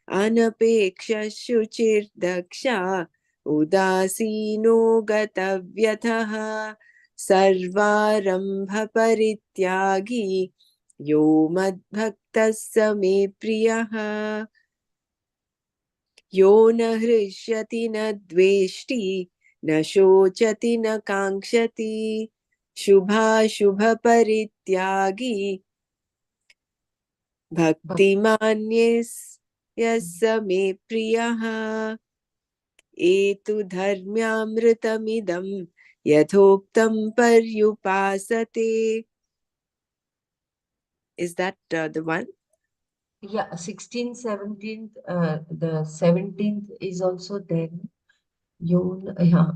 anapeksha shuchirdaksha udasino gatavyatha sarvarambha parityagi yo madbhaktas me priyaha यो न हृष्यति न द्वेष्टि न शोचति न काङ्क्षति शुभाशुभपरित्यागी भक्तिमान्ये यः स मे प्रियः एतु धर्म्यामृतमिदं यथोक्तं पर्युपासते. Is that the one? Yeah, 16th, 17th, the 17th is also there. Yeah.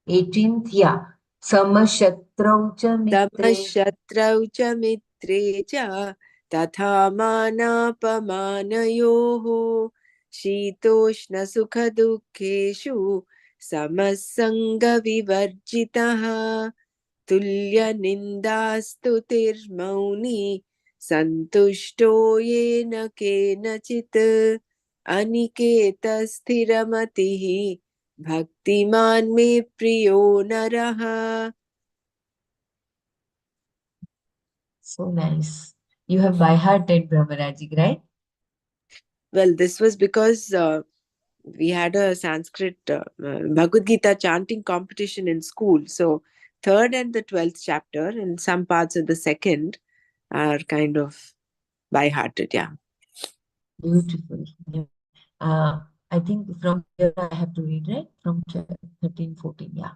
18th, yeah. Samashatrau cha mitre. Samashatrau cha mitre cha तथा मानापमानयोः शीतोष्णसुखदुःखेषु समसङ्गविवर्जितः तुल्यनिन्दास्तुतिर्मौनी सन्तुष्टो येन केनचित् अनिकेतस्थिरमतिः भक्तिमान् मे प्रियो नरः. So nice. You have by hearted Brahmaraji, right? Well, this was because we had a Sanskrit Bhagavad Gita chanting competition in school. So, third and the 12th chapter, and some parts of the second, are kind of by hearted. Yeah. Beautiful. Yeah. I think from here I have to read, right? From 13, 14. Yeah.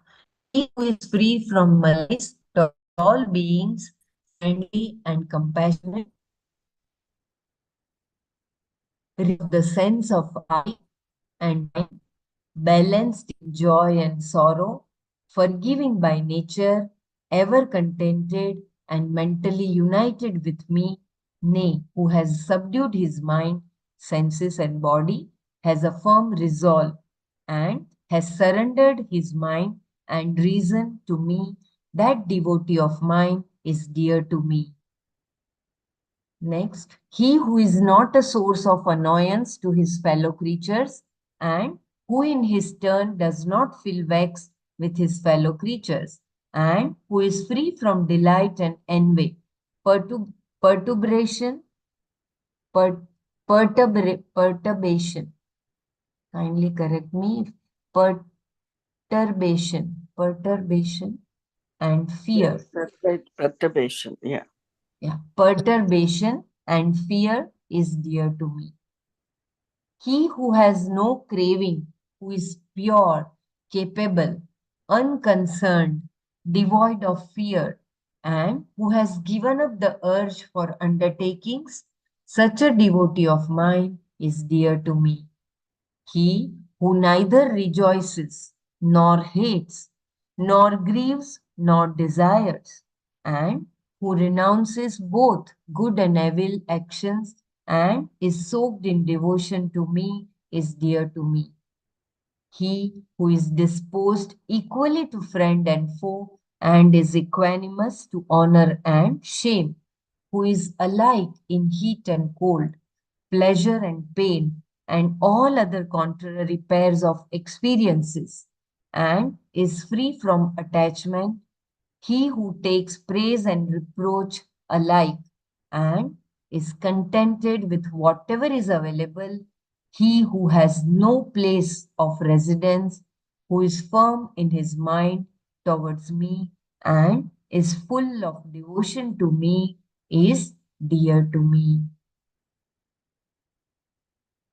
He who is free from malice toward all beings, friendly and compassionate, rid of the sense of I and mine, balanced in joy and sorrow, forgiving by nature, ever contented and mentally united with me, nay, who has subdued his mind, senses, and body, has a firm resolve, and has surrendered his mind and reason to me, that devotee of mine is dear to me. Next, he who is not a source of annoyance to his fellow creatures and who in his turn does not feel vexed with his fellow creatures and who is free from delight and envy, perturbation, perturbation. Kindly correct me. Perturbation. and fear. Perturbation. Yeah. Yeah, perturbation and fear is dear to me. He who has no craving, who is pure, capable, unconcerned, devoid of fear, and who has given up the urge for undertakings, such a devotee of mine is dear to me. He who neither rejoices nor hates, nor grieves nor desires, and who renounces both good and evil actions and is soaked in devotion to me is dear to me. He who is disposed equally to friend and foe and is equanimous to honor and shame, who is alike in heat and cold, pleasure and pain, and all other contrary pairs of experiences, and is free from attachment, he who takes praise and reproach alike and is contented with whatever is available, he who has no place of residence, who is firm in his mind towards me and is full of devotion to me, is dear to me.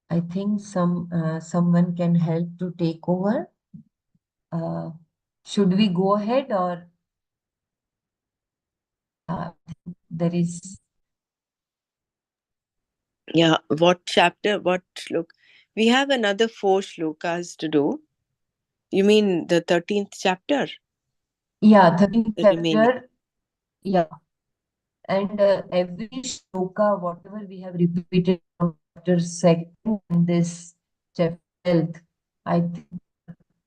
I think someone can help to take over. Uh, should we go ahead or there is? Yeah, what chapter? What shlok? We have another 4 shlokas to do. You mean the 13th chapter? Yeah, 13th The remaining. chapter. Yeah, and every shloka, whatever we have repeated from chapter 2nd and this chapter 12th, I think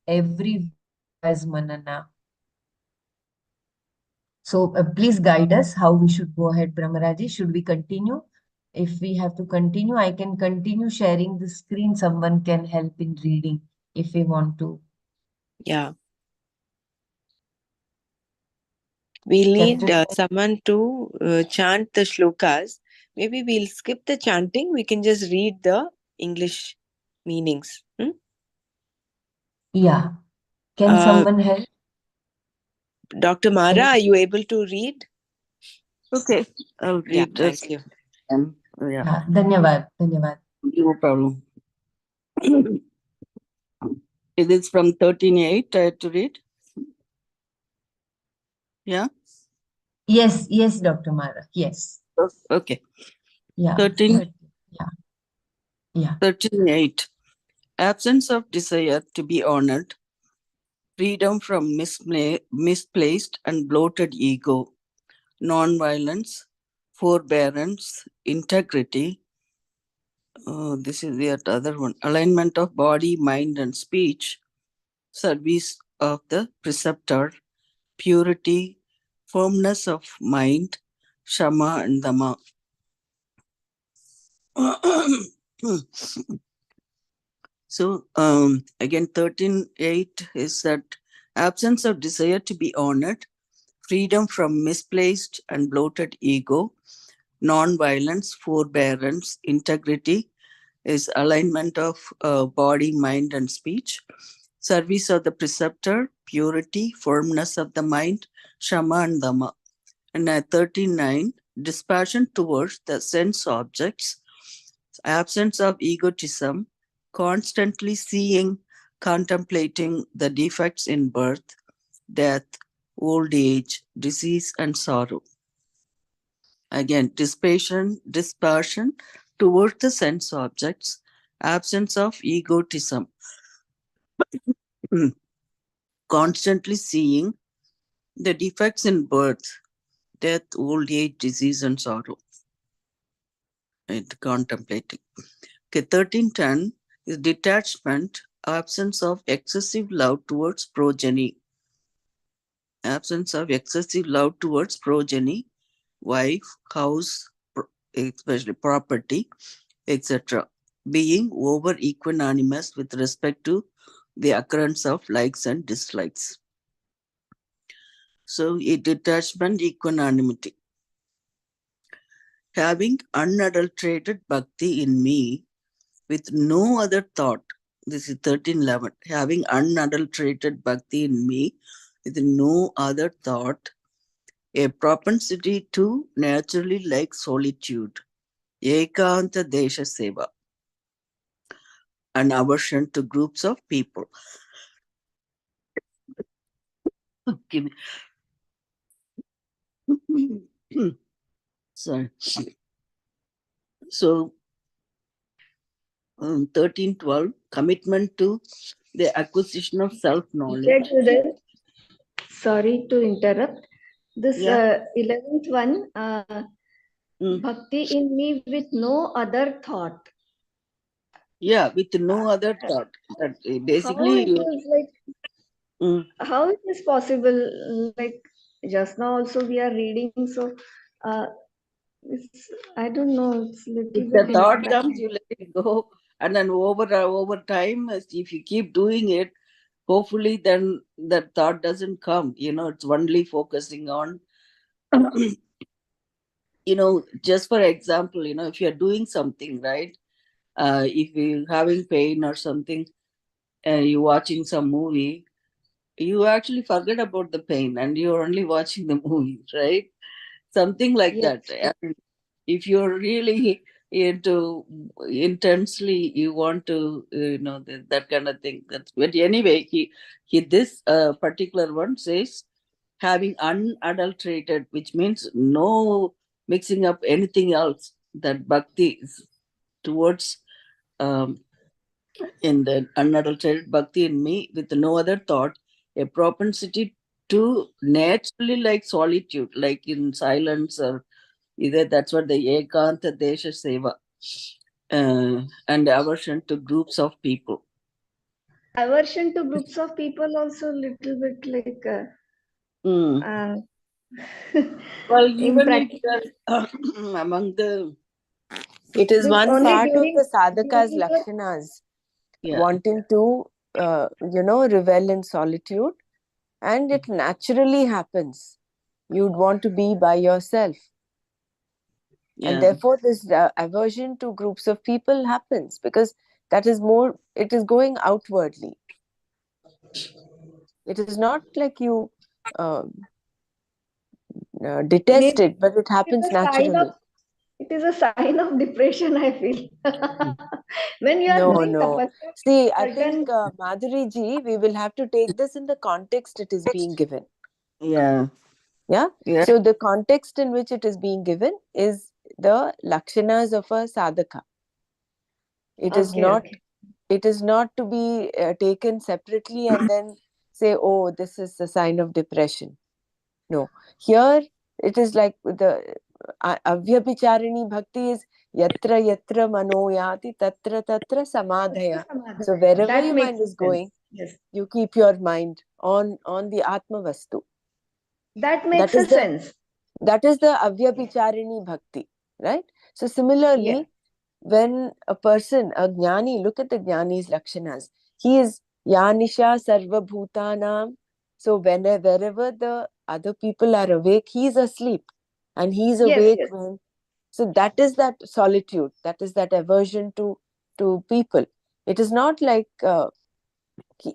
every has Manana. So please guide us how we should go ahead, Brahmaraji. Should we continue? If we have to continue, I can continue sharing the screen. Someone can help in reading if we want to. Yeah. We'll need Chapter someone to chant the shlokas. Maybe we'll skip the chanting. We can just read the English meanings. yeah. Can Uh, someone help? Dr. Mara, Any? are you able to read? Okay, I'll Yeah, read this. thank you. Yeah, Yeah. Dhanyavad. Dhanyavad. no problem. It is from 13:8. I had to read. Yeah. Yes, yes, Dr. Mara. Yes. Okay. Yeah. 13, Yeah. Yeah. 13:8. Absence of desire to be honored, freedom from misplaced and bloated ego, non-violence, forbearance, integrity. This is the other one. Alignment of body, mind, and speech, service of the preceptor, purity, firmness of mind, shama and dama. So again, 13:8 is that absence of desire to be honored, freedom from misplaced and bloated ego, non-violence, forbearance, integrity is alignment of body, mind, and speech, service of the preceptor, purity, firmness of the mind, shama and dama. And 13:9, dispassion towards the sense objects, absence of egotism, constantly seeing, contemplating the defects in birth, death, old age, disease, and sorrow. Again, dispassion towards the sense objects, absence of egotism, constantly seeing the defects in birth, death, old age, disease, and sorrow, and contemplating. Okay, 13:10 is detachment, absence of excessive love towards progeny. Absence of excessive love towards progeny, wife, house, especially property, etc. Being over equanimous with respect to the occurrence of likes and dislikes. So, a detachment, equanimity. Having unadulterated bhakti in me with no other thought. This is 13:11. Having unadulterated bhakti in me with no other thought, a propensity to naturally like solitude, ekanta desha seva, an aversion to groups of people. Give me. Sorry. So, 1312, commitment to the acquisition of self Okay, knowledge. Judith, sorry to interrupt. This Yeah. 11th one, Mm. bhakti in me with no other thought. Yeah, with no other thought. That How basically, it is like, mm, how it is possible? Like just now also we are reading, so uh, it's, I don't know, it's little if the bit thought comes, impractical. you let it go, and then over time, if you keep doing it, hopefully, then that thought doesn't come. It's only focusing on, just for example, if you're doing something, right? If you're having pain or something, you're watching some movie, you actually forget about the pain and you're only watching the movie, right? Something like Yes, that. I mean, if you're really into intensely, you want to, that kind of thing. But anyway, he this particular one says having unadulterated, which means no mixing up anything else. That bhakti is towards um, in the unadulterated bhakti in me with no other thought, a propensity to naturally like solitude, like in silence, or either that's what the ekanta desha seva, and aversion to groups of people. aversion to groups of people also little bit like Mm. uh, Well, even if impractical. you're among the, It is This one only part of the sadhaka's during the lakshanas, yeah, wanting to, revel in solitude, and it naturally happens. You'd want to be by yourself. And yeah, therefore, this aversion to groups of people happens because it is going outwardly. It is not like you uh, detest maybe it, but it it is happens a sign of naturally. it is a sign of depression, I feel. When you are No, doing no. tapasya, See, I think, certain Madhuri ji, we will have to take this in the context it is being given. yeah, Yeah. yeah, So the context in which it is being given is the lakshanas of a sadhaka. It is okay, not. okay. It is not to be taken separately and then say, "Oh, this is a sign of depression." No. Here it is like the avyabhicharini bhakti is yatra yatra manoyati tatra tatra samadhaya. So wherever That your makes mind is sense. going, Yes, you keep your mind on the Atma Vastu. that That makes a is the sense. Avyabhicharini bhakti, right? So Yeah. similarly, when a person, a jnani, look at the jnani's lakshanas. He is yanisha sarva bhutanam. So wherever the other people are awake, he is asleep, and he is Yes, awake yes. when. So that is that solitude. That is that aversion to people. It is not like he,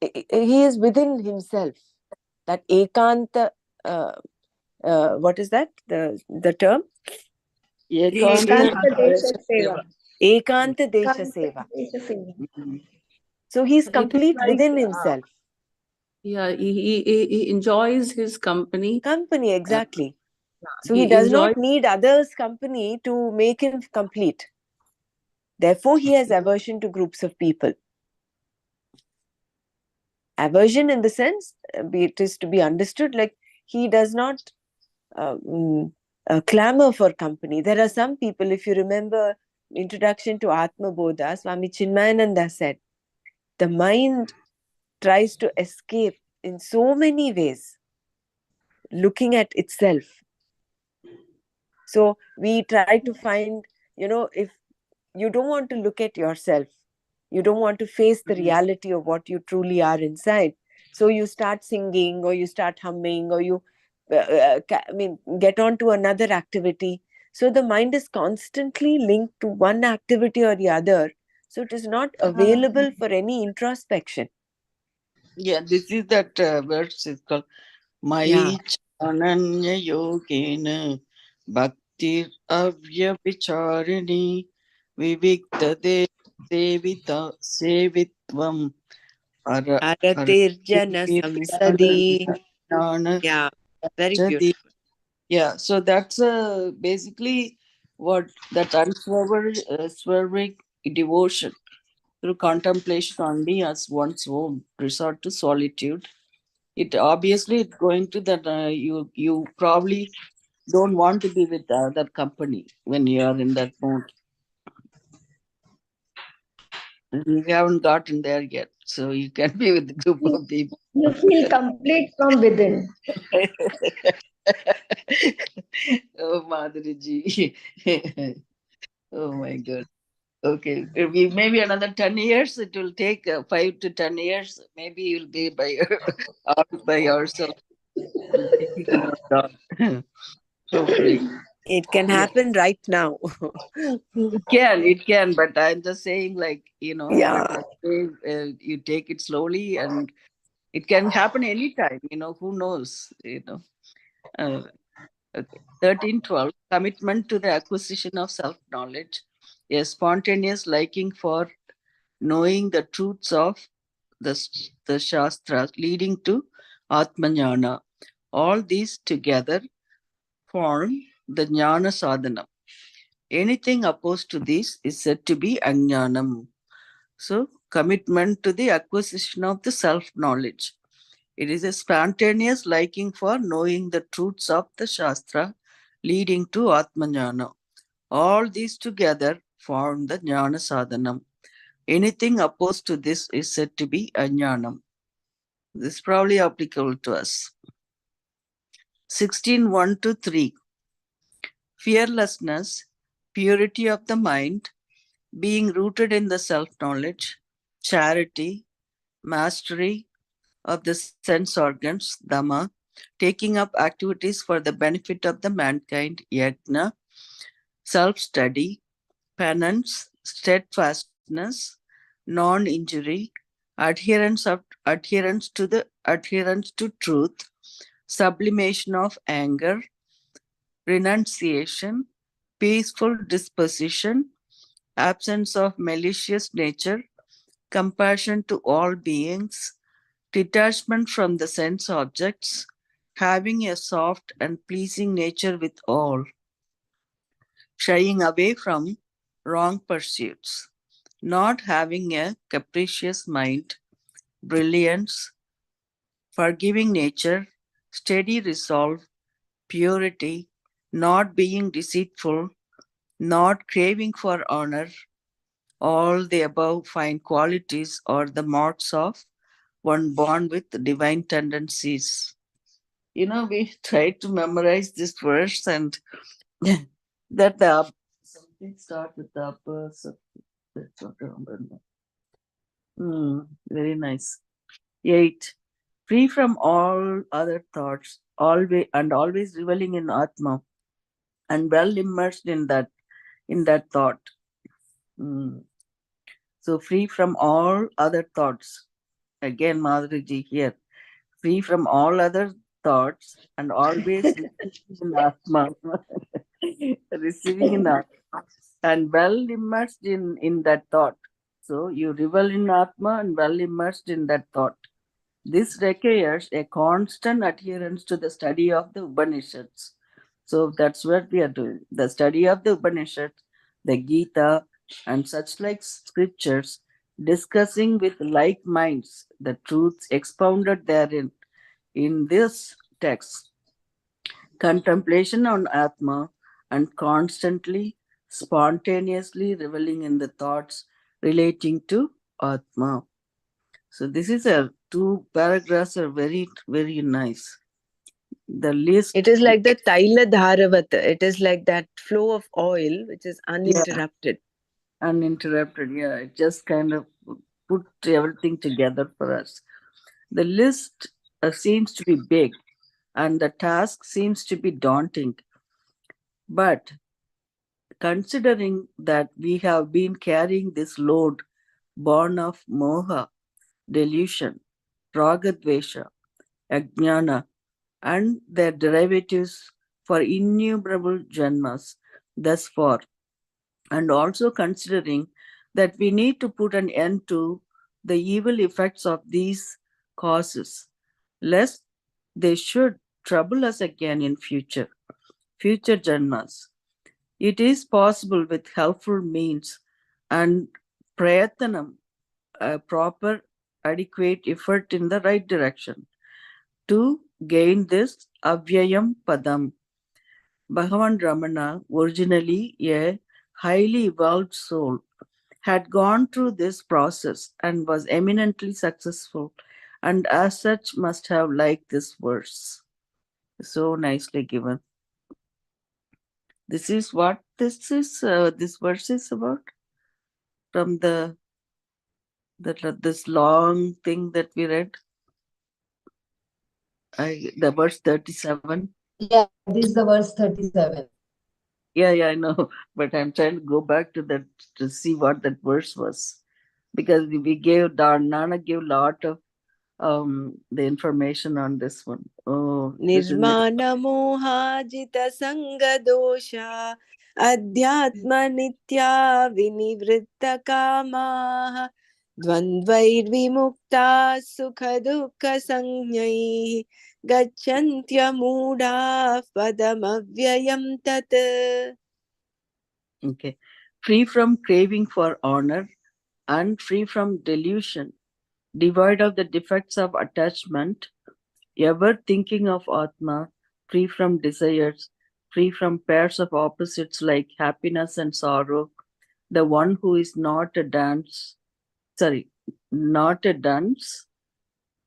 he is within himself. That ekanta. Uh, what is that? The term? ekanta Ekanta desha desha seva. seva. Ekanta desha Ekanta seva. desha seva. Mhm. So he's It is complete like, within himself. yeah, he enjoys his company. Company, Uh, exactly. So he he does enjoys. not need others' company to make him complete. Therefore, he has aversion to groups of people. Aversion in the sense, it is to be understood like he does not clamor for company. There are some people, if you remember Introduction to Atma Bodha, Swami Chinmayananda said, the mind tries to escape in so many ways, looking at itself. So we try to find, if you don't want to look at yourself, you don't want to face the reality of what you truly are inside. So you start singing or you start humming or you, get on to another activity. So the mind is constantly linked to one activity or the other. So it is not available for any introspection. Yeah, this is that verse is called Yeah. Mai Chananya Yogena Bhaktir Avya Vicharini Vivikta De Sevita Sevitvam Ara Aratirjana samsadi. Jnana Yeah. Very Chadi. beautiful. Yeah, so that's basically what that unswerving devotion through contemplation only as one's own resort to solitude. It obviously it's going to that you probably don't want to be with the other company when you are in that mood. You haven't gotten there yet, so you can be with the group You, of people. you feel complete from within. Oh, Madhuriji. Oh my God. Okay, we maybe another 10 years. It will take 5 to 10 years. Maybe you'll be by out by yourself, thinking about God. Hopefully, It can yeah, happen right now. it can. But I'm just saying, like but Yeah. that way, you take it slowly, and it can happen anytime. Who knows? Uh, okay. 1312 commitment to the acquisition of self knowledge, a spontaneous liking for knowing the truths of the Shastras leading to Atmajnana. All these together form the Jnana Sadhana. Anything opposed to this is said to be Ajnanam. So, commitment to the acquisition of the self knowledge. It is a spontaneous liking for knowing the truths of the Shastra leading to Atmajnana. All these together form the Jnana Sadhanam. Anything opposed to this is said to be Ajnanam. This is probably applicable to us. 16:1 to 3. Fearlessness, purity of the mind, being rooted in the self knowledge, charity, mastery of the sense organs, Dhamma, taking up activities for the benefit of the mankind, Yajna, self study, penance, steadfastness, non injury, adherence to truth, sublimation of anger, renunciation, peaceful disposition, absence of malicious nature, compassion to all beings, detachment from the sense objects, having a soft and pleasing nature with all, shying away from wrong pursuits, not having a capricious mind, brilliance, forgiving nature, steady resolve, purity, not being deceitful, not craving for honor. All the above fine qualities are the marks of one born with divine tendencies. We tried to memorize this verse, and that something start with the upper. So that's what I remember. Very nice. 8. Free from all other thoughts, always reveling in Atma, and well immersed in that thought. Mm. So free from all other thoughts. Again, Madhuriji here. Free from all other thoughts and always receiving in Atma. Receiving in Atma and well immersed in that thought. So you revel in Atma and well immersed in that thought. This requires a constant adherence to the study of the Upanishads. So that's what we are doing. The study of the Upanishads, the Gita, and such like scriptures, discussing with like minds the truths expounded therein. In this text, contemplation on Atma and constantly, spontaneously reveling in the thoughts relating to Atma. So this is a two paragraphs are very very nice. The It list, is like the Taila Dharavata. It is like that flow of oil which is yeah, uninterrupted. uninterrupted. Yeah, it just kind of put everything together for us. The list seems to be big, and the task seems to be daunting. But considering that we have been carrying this load born of moha, delusion, Ragadvesha, Ajnana, and their derivatives for innumerable janmas thus far, and also considering that we need to put an end to the evil effects of these causes, lest they should trouble us again in future janmas. It is possible with helpful means and prayatanam, a proper adequate effort in the right direction, to gain this avyayam padam. Bhagavan Ramana, originally a highly evolved soul, had gone through this process and was eminently successful, and as such must have liked this verse. So nicely given. This is what this verse is about from this long thing that we read. The verse 37. Yeah, this is the verse 37. Yeah, I know, but I'm trying to go back to that to see what that verse was, because we gave Nana gave a lot of the information on this one. Oh, this is निर्माणमोहाजितसङ्गदोषा अध्यात्मनित्या विनिवृत्तकामाः द्वन्द्वैर्विमुक्ताः सुखदुःखसंज्ञैः गच्छन्त्यमूढाः पदमव्ययं तत्. okay. Free from craving for honor and free from delusion, devoid of the defects of attachment, ever thinking of Atma, free from desires, free from pairs of opposites like happiness and sorrow, the one who is not a dance, sorry, not a dunce.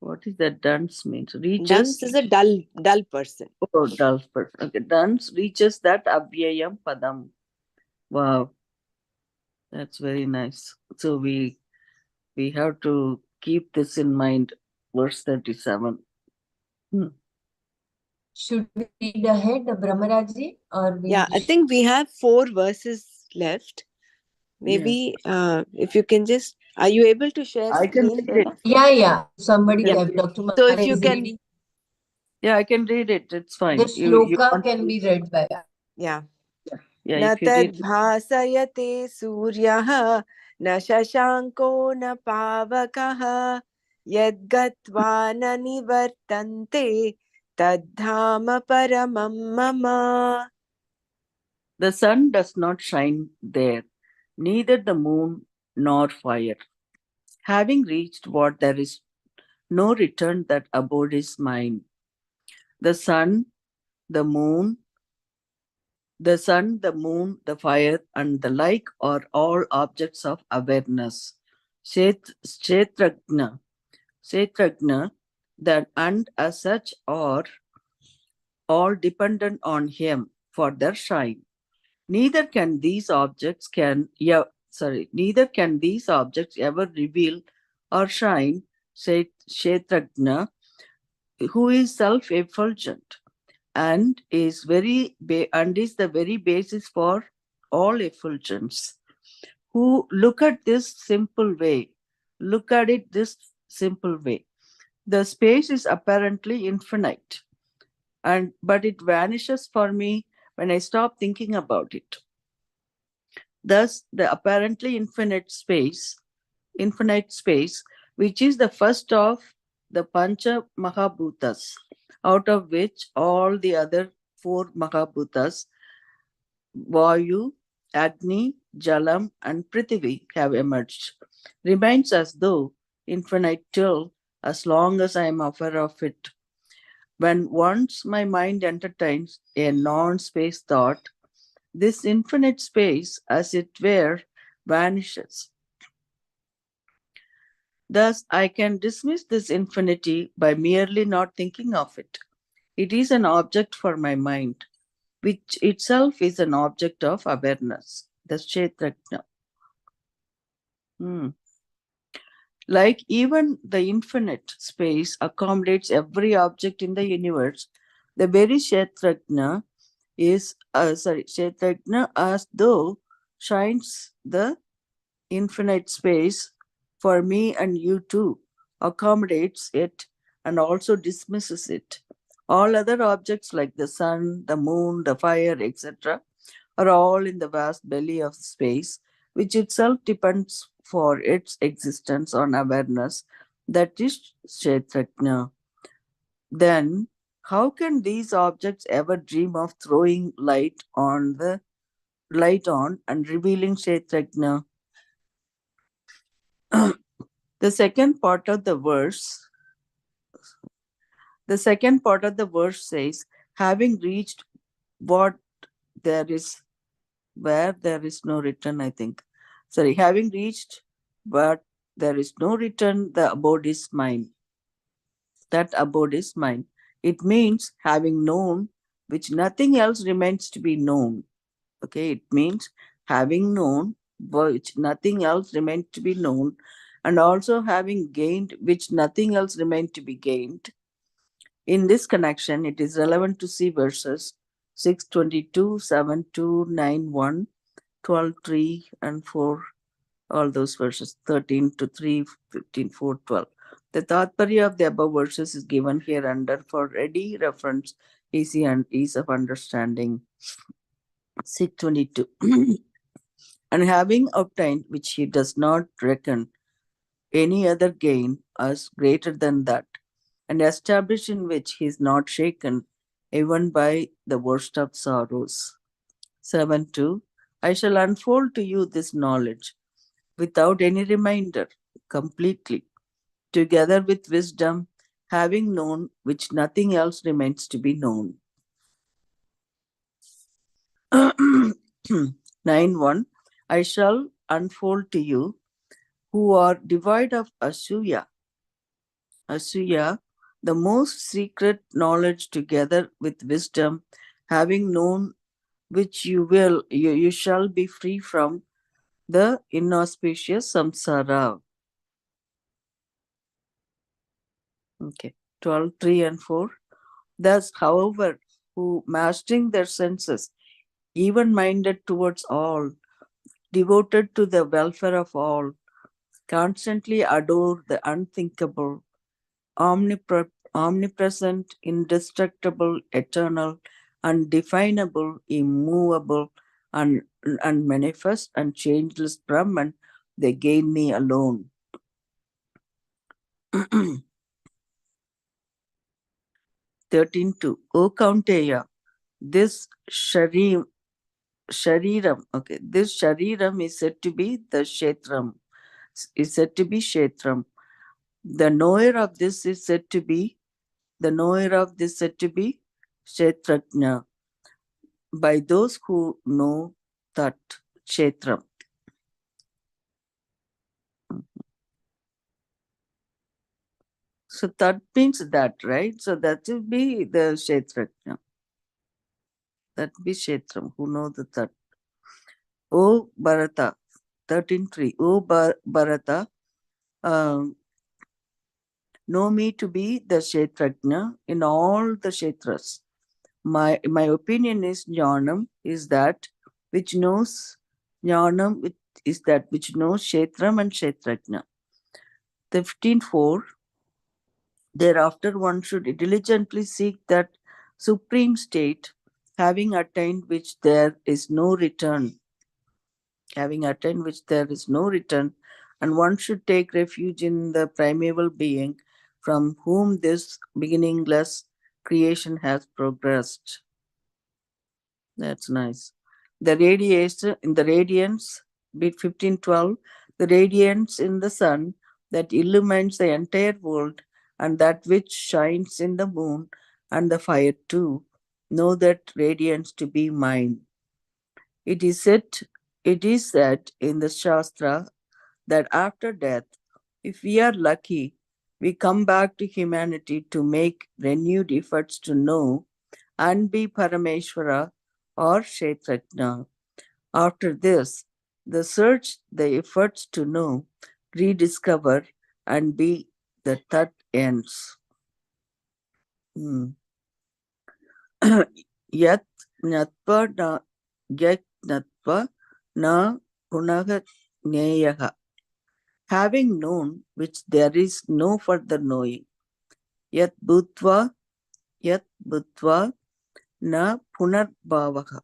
What is that dunce means? Dunce Reaches, is a dull person. oh, dull person. Okay, dunce reaches that abhyayam padam. Wow, that's very nice. So we have to keep this in mind. Verse 37. Should we read ahead, Brahmaraji, or we? Yeah, I think we have 4 verses left. Maybe if you can just, are you able to share I can screen? read it. Yeah. Somebody, Yeah. Dr. So Mara if you is can, reading. Yeah, I can read it. It's fine. The You shloka want can be read by. yeah. Yeah, न if you read it. तद्भासयते सूर्यः न शशाङ्को न पावकः यद्गत्वा न निवर्तन्ते तद्धाम परमं मम. The sun does not shine there, neither the moon nor fire. Having reached what there is no return, that abode is mine. The sun, the moon, the fire, and the like are all objects of awareness. Kshetrajna, that and as such are all dependent on him for their shine. Neither can these objects neither can these objects ever reveal or shine, said Kshetrajna, who is self-effulgent and is is the very basis for all effulgence. Who look at this simple way. The space is apparently infinite, but it vanishes for me when I stop thinking about it. Thus, the apparently infinite space, which is the first of the Pancha Mahabhutas, out of which all the other 4 Mahabhutas, Vayu, Agni, Jalam, and Prithvi, have emerged, remains as though infinite till as long as I am aware of it. When once my mind entertains a non space thought, this infinite space, as it were, vanishes. Thus, I can dismiss this infinity by merely not thinking of it. It is an object for my mind, which itself is an object of awareness. The Kshetrajna. Like even the infinite space accommodates every object in the universe, the very Kshetrajna Kshetrajna as though shines the infinite space for me and you too, accommodates it, and also dismisses it. All other objects like the sun, the moon, the fire, etc., are all in the vast belly of space, which itself depends for its existence on awareness, that is Kshetrajna. Then, how can these objects ever dream of throwing light on and revealing Kshetrajna? The second part of the verse The second part of the verse says, having reached what there is, where there is no return, I think. Sorry, having reached but there is no return, the abode is mine. That abode is mine. It means having known, which nothing else remains to be known. Okay, it means having known, which nothing else remains to be known, and also having gained, which nothing else remains to be gained. In this connection, it is relevant to see verses 6:22, 7:2, 9:1, 12:3, and 4, all those verses, 13 to 3, 15, 4, 12. The Tatparya of the above verses is given here under for ready reference, easy and ease of understanding. 6:22. And having obtained which he does not reckon any other gain as greater than that, and established in which he is not shaken even by the worst of sorrows. 7:2. I shall unfold to you this knowledge without any reminder, completely, together with wisdom, having known which nothing else remains to be known. 9:1. I shall unfold to you who are devoid of Asuya, the most secret knowledge together with wisdom, having known which you shall be free from the inauspicious samsara. Okay, 12, 3 and 4. Thus, however, who mastering their senses, even minded towards all, devoted to the welfare of all, constantly adore the unthinkable, omnipresent, indestructible, eternal, undefinable, immovable, unmanifest, and changeless Brahman, they gain me alone. 13.2. O Kaunteya, this shariram, this shariram is said to be the Kshetram, is said to be Kshetram. The knower of this is said to be Kshetrajna, by those who know that Kshetram. So that means that, right? So that will be the Kshetrajna. That will be Kshetram, who know that. O Bharata, 13.3. O Bharata, know me to be the Kshetrajna in all the Kshetras. My opinion is Jnanam is that which knows Jnanam is that which knows Kshetram and Kshetrajna. 15.4. Thereafter one should diligently seek that supreme state, having attained which there is no return. Having attained which there is no return, and one should take refuge in the primeval being from whom this beginningless creation has progressed. That's nice. The radiance, bit 1512, the radiance in the sun that illumines the entire world, and that which shines in the moon and the fire too, know that radiance to be mine. It is said in the Shastra that after death, if we are lucky, we come back to humanity to make renewed efforts to know and be Parameshwara or Kshetrajna. After this, the search, the efforts to know, rediscover, and be the Tat ends. Yat Natva na Yat Natva na Gunaha Neyaha. having known which there is no further knowing. Yat bhutva na punarbhavaha.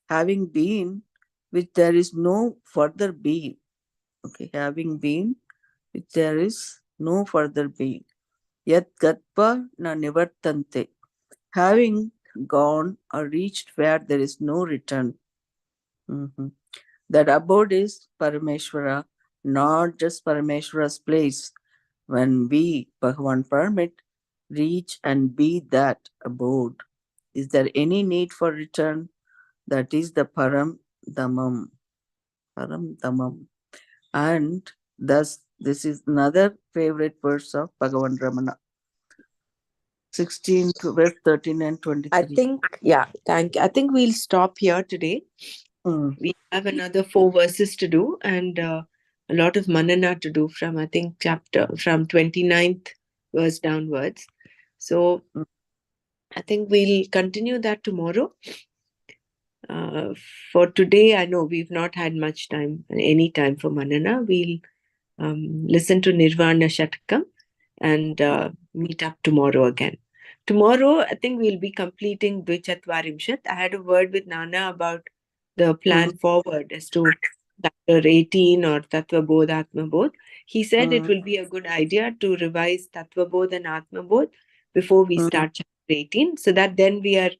Having been which there is no further being. Okay, having been which there is no further being. Yat gatva na nivartante. Having gone or reached where there is no return. Mhm. That abode is Parameshwara, not just Parameshwara's place. When we, Bhagavan, permit, reach and be that abode, is there any need for return? That is the Param Dhamam. Param Dhamam. And thus, this is another favorite verse of Bhagavan Ramana. 16 to verse 13 and 23. I think we'll stop here today. Mm, We have another 4 verses to do, and a lot of manana to do from, I think, chapter from 29th verse downwards. So mm, I think we'll continue that tomorrow. For today, I know we've not had much time, any time for manana. We'll listen to Nirvana Shatakam and meet up tomorrow again. Tomorrow, I think we'll be completing Dwichatvarimshat. I had a word with Nana about the mm, plan forward as to chapter 18 or Tattva Bodh, Atma Bodh. He said it mm, will be a good idea to revise Tattva Bodh and Atma Bodh before we mm. start chapter 18, so that then we are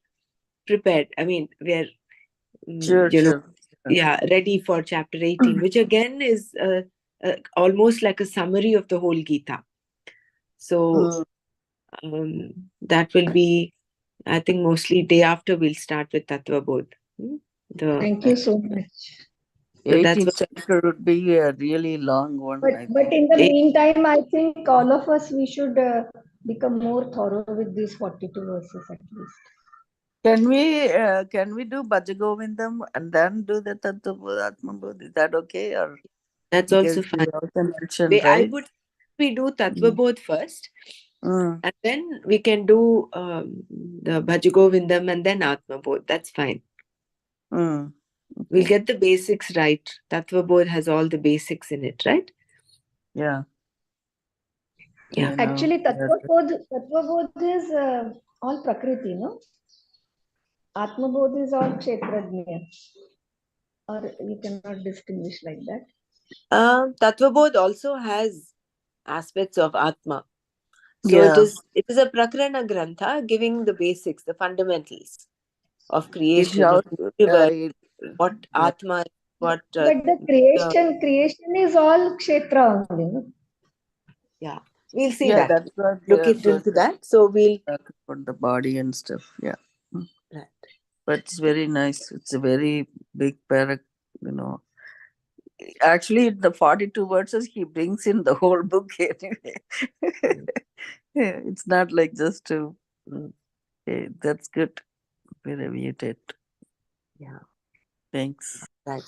prepared. I mean, we are, Sure, sure. ready for chapter 18, which again is almost like a summary of the whole Gita. So Mm. that will be, I think, mostly day after we'll start with Tattva Bodh. The Thank you so much. So that's 18th what chapter would be a really long one, I But think. in the it, meantime, I think all of us we should become more thorough with these 42 verses at least. Can we do Bhajagovindam and then do the Tattva Bodh? Is that okay? Or that's because also we fine. also mentioned, I right? would we do Tattva Mm, Bodh first, mm, and then we can do the Bhajagovindam and then Atma Bodh. That's fine. mm. We'll Okay. get the basics right. Tattva Bodh has all the basics in it, right? Yeah. Yeah. I know. Actually, Tattva Bodh is all Prakriti, no? Atma Bodh is all Kshetrajna. Or you cannot distinguish like that. Tattva Bodh also has aspects of Atma. So it Yeah. is a Prakarana Grantha giving the basics, the fundamentals of It creation, of also, universe, it, what yeah. Atma is, what But the the, creation is all Kshetra only, no? yeah. We'll see Yeah, that. that's what they Look are it going into to that. So we'll talk about the body and stuff. Yeah. Mm. right. But it's very nice. It's a very big you know. Actually, the 42 verses, he brings in the whole book anyway. Mm, Yeah, it's not like just to, that's good. We reviewed it. yeah. Thanks. Right.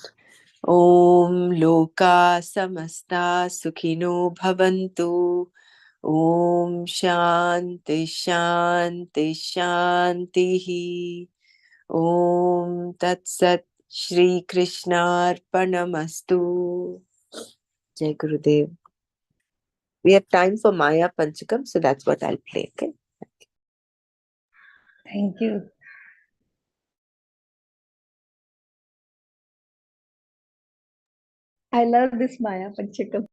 Om Loka Samasta Sukhino Bhavantu. Om Shanti Shanti Shanti. Om Tat Sat Shri Krishnarpanamastu. Jai Gurudev. We have time for Maya Panchakam, so that's what I'll play. Okay. Thank you. I love this Maya Panchakam.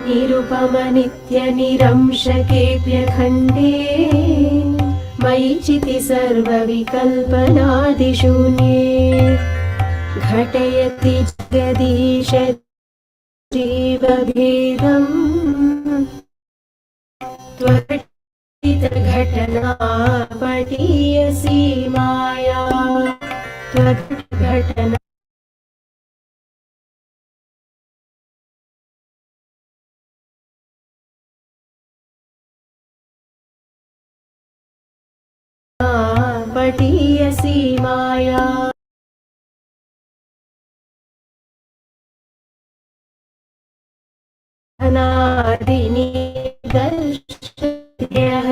निरुपमनित्यनिरंशकेऽप्यखण्डे मयि चिति सर्वविकल्पनादिशून्ये घटयति जगदीश जीवभेदम् त्वघटितघटना पटीयसी माया त्वघटना पटीयसी माया अनादिनि दर्शयः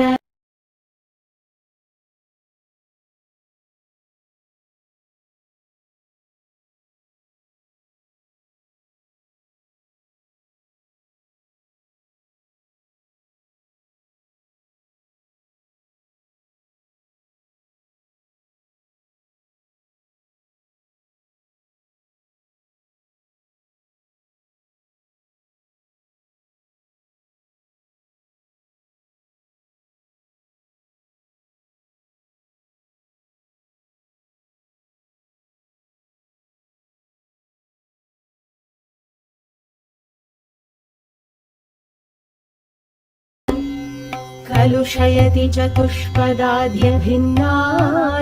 कलुषयति चतुष्पदाद्यभिन्ना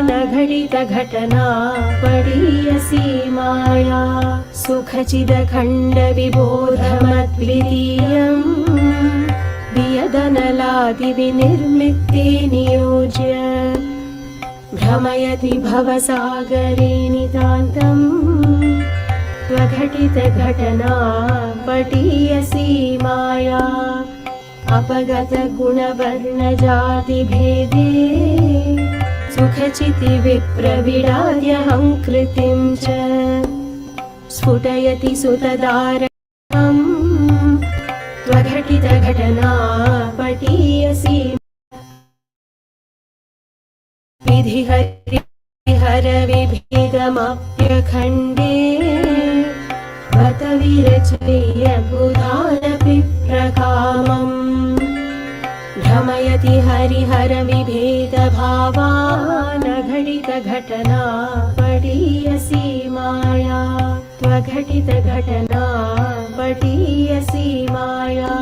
न घटितघटना पडीयसी माया सुखचिदखण्डविबोधमद्वितीयम् वियदनलादिविनिर्मित्ते नियोज्य भ्रमयति भवसागरे नितान्तम् त्वघटितघटना पटीयसी माया अपगतगुणवर्णजातिभेदे सुखचितिविप्रविडाद्यहङ्कृतिं च स्फुटयति सुतदारम् त्वघटितघटना पटीयसी विधिहरिहरविभेदमप्यखण्डे बत विरचय्य बुधानपि प्रकामम् भ्रमयति हरिहरविभेदभावान् घटितघटना पटीयसी माया त्वघटितघटना पटीयसी माया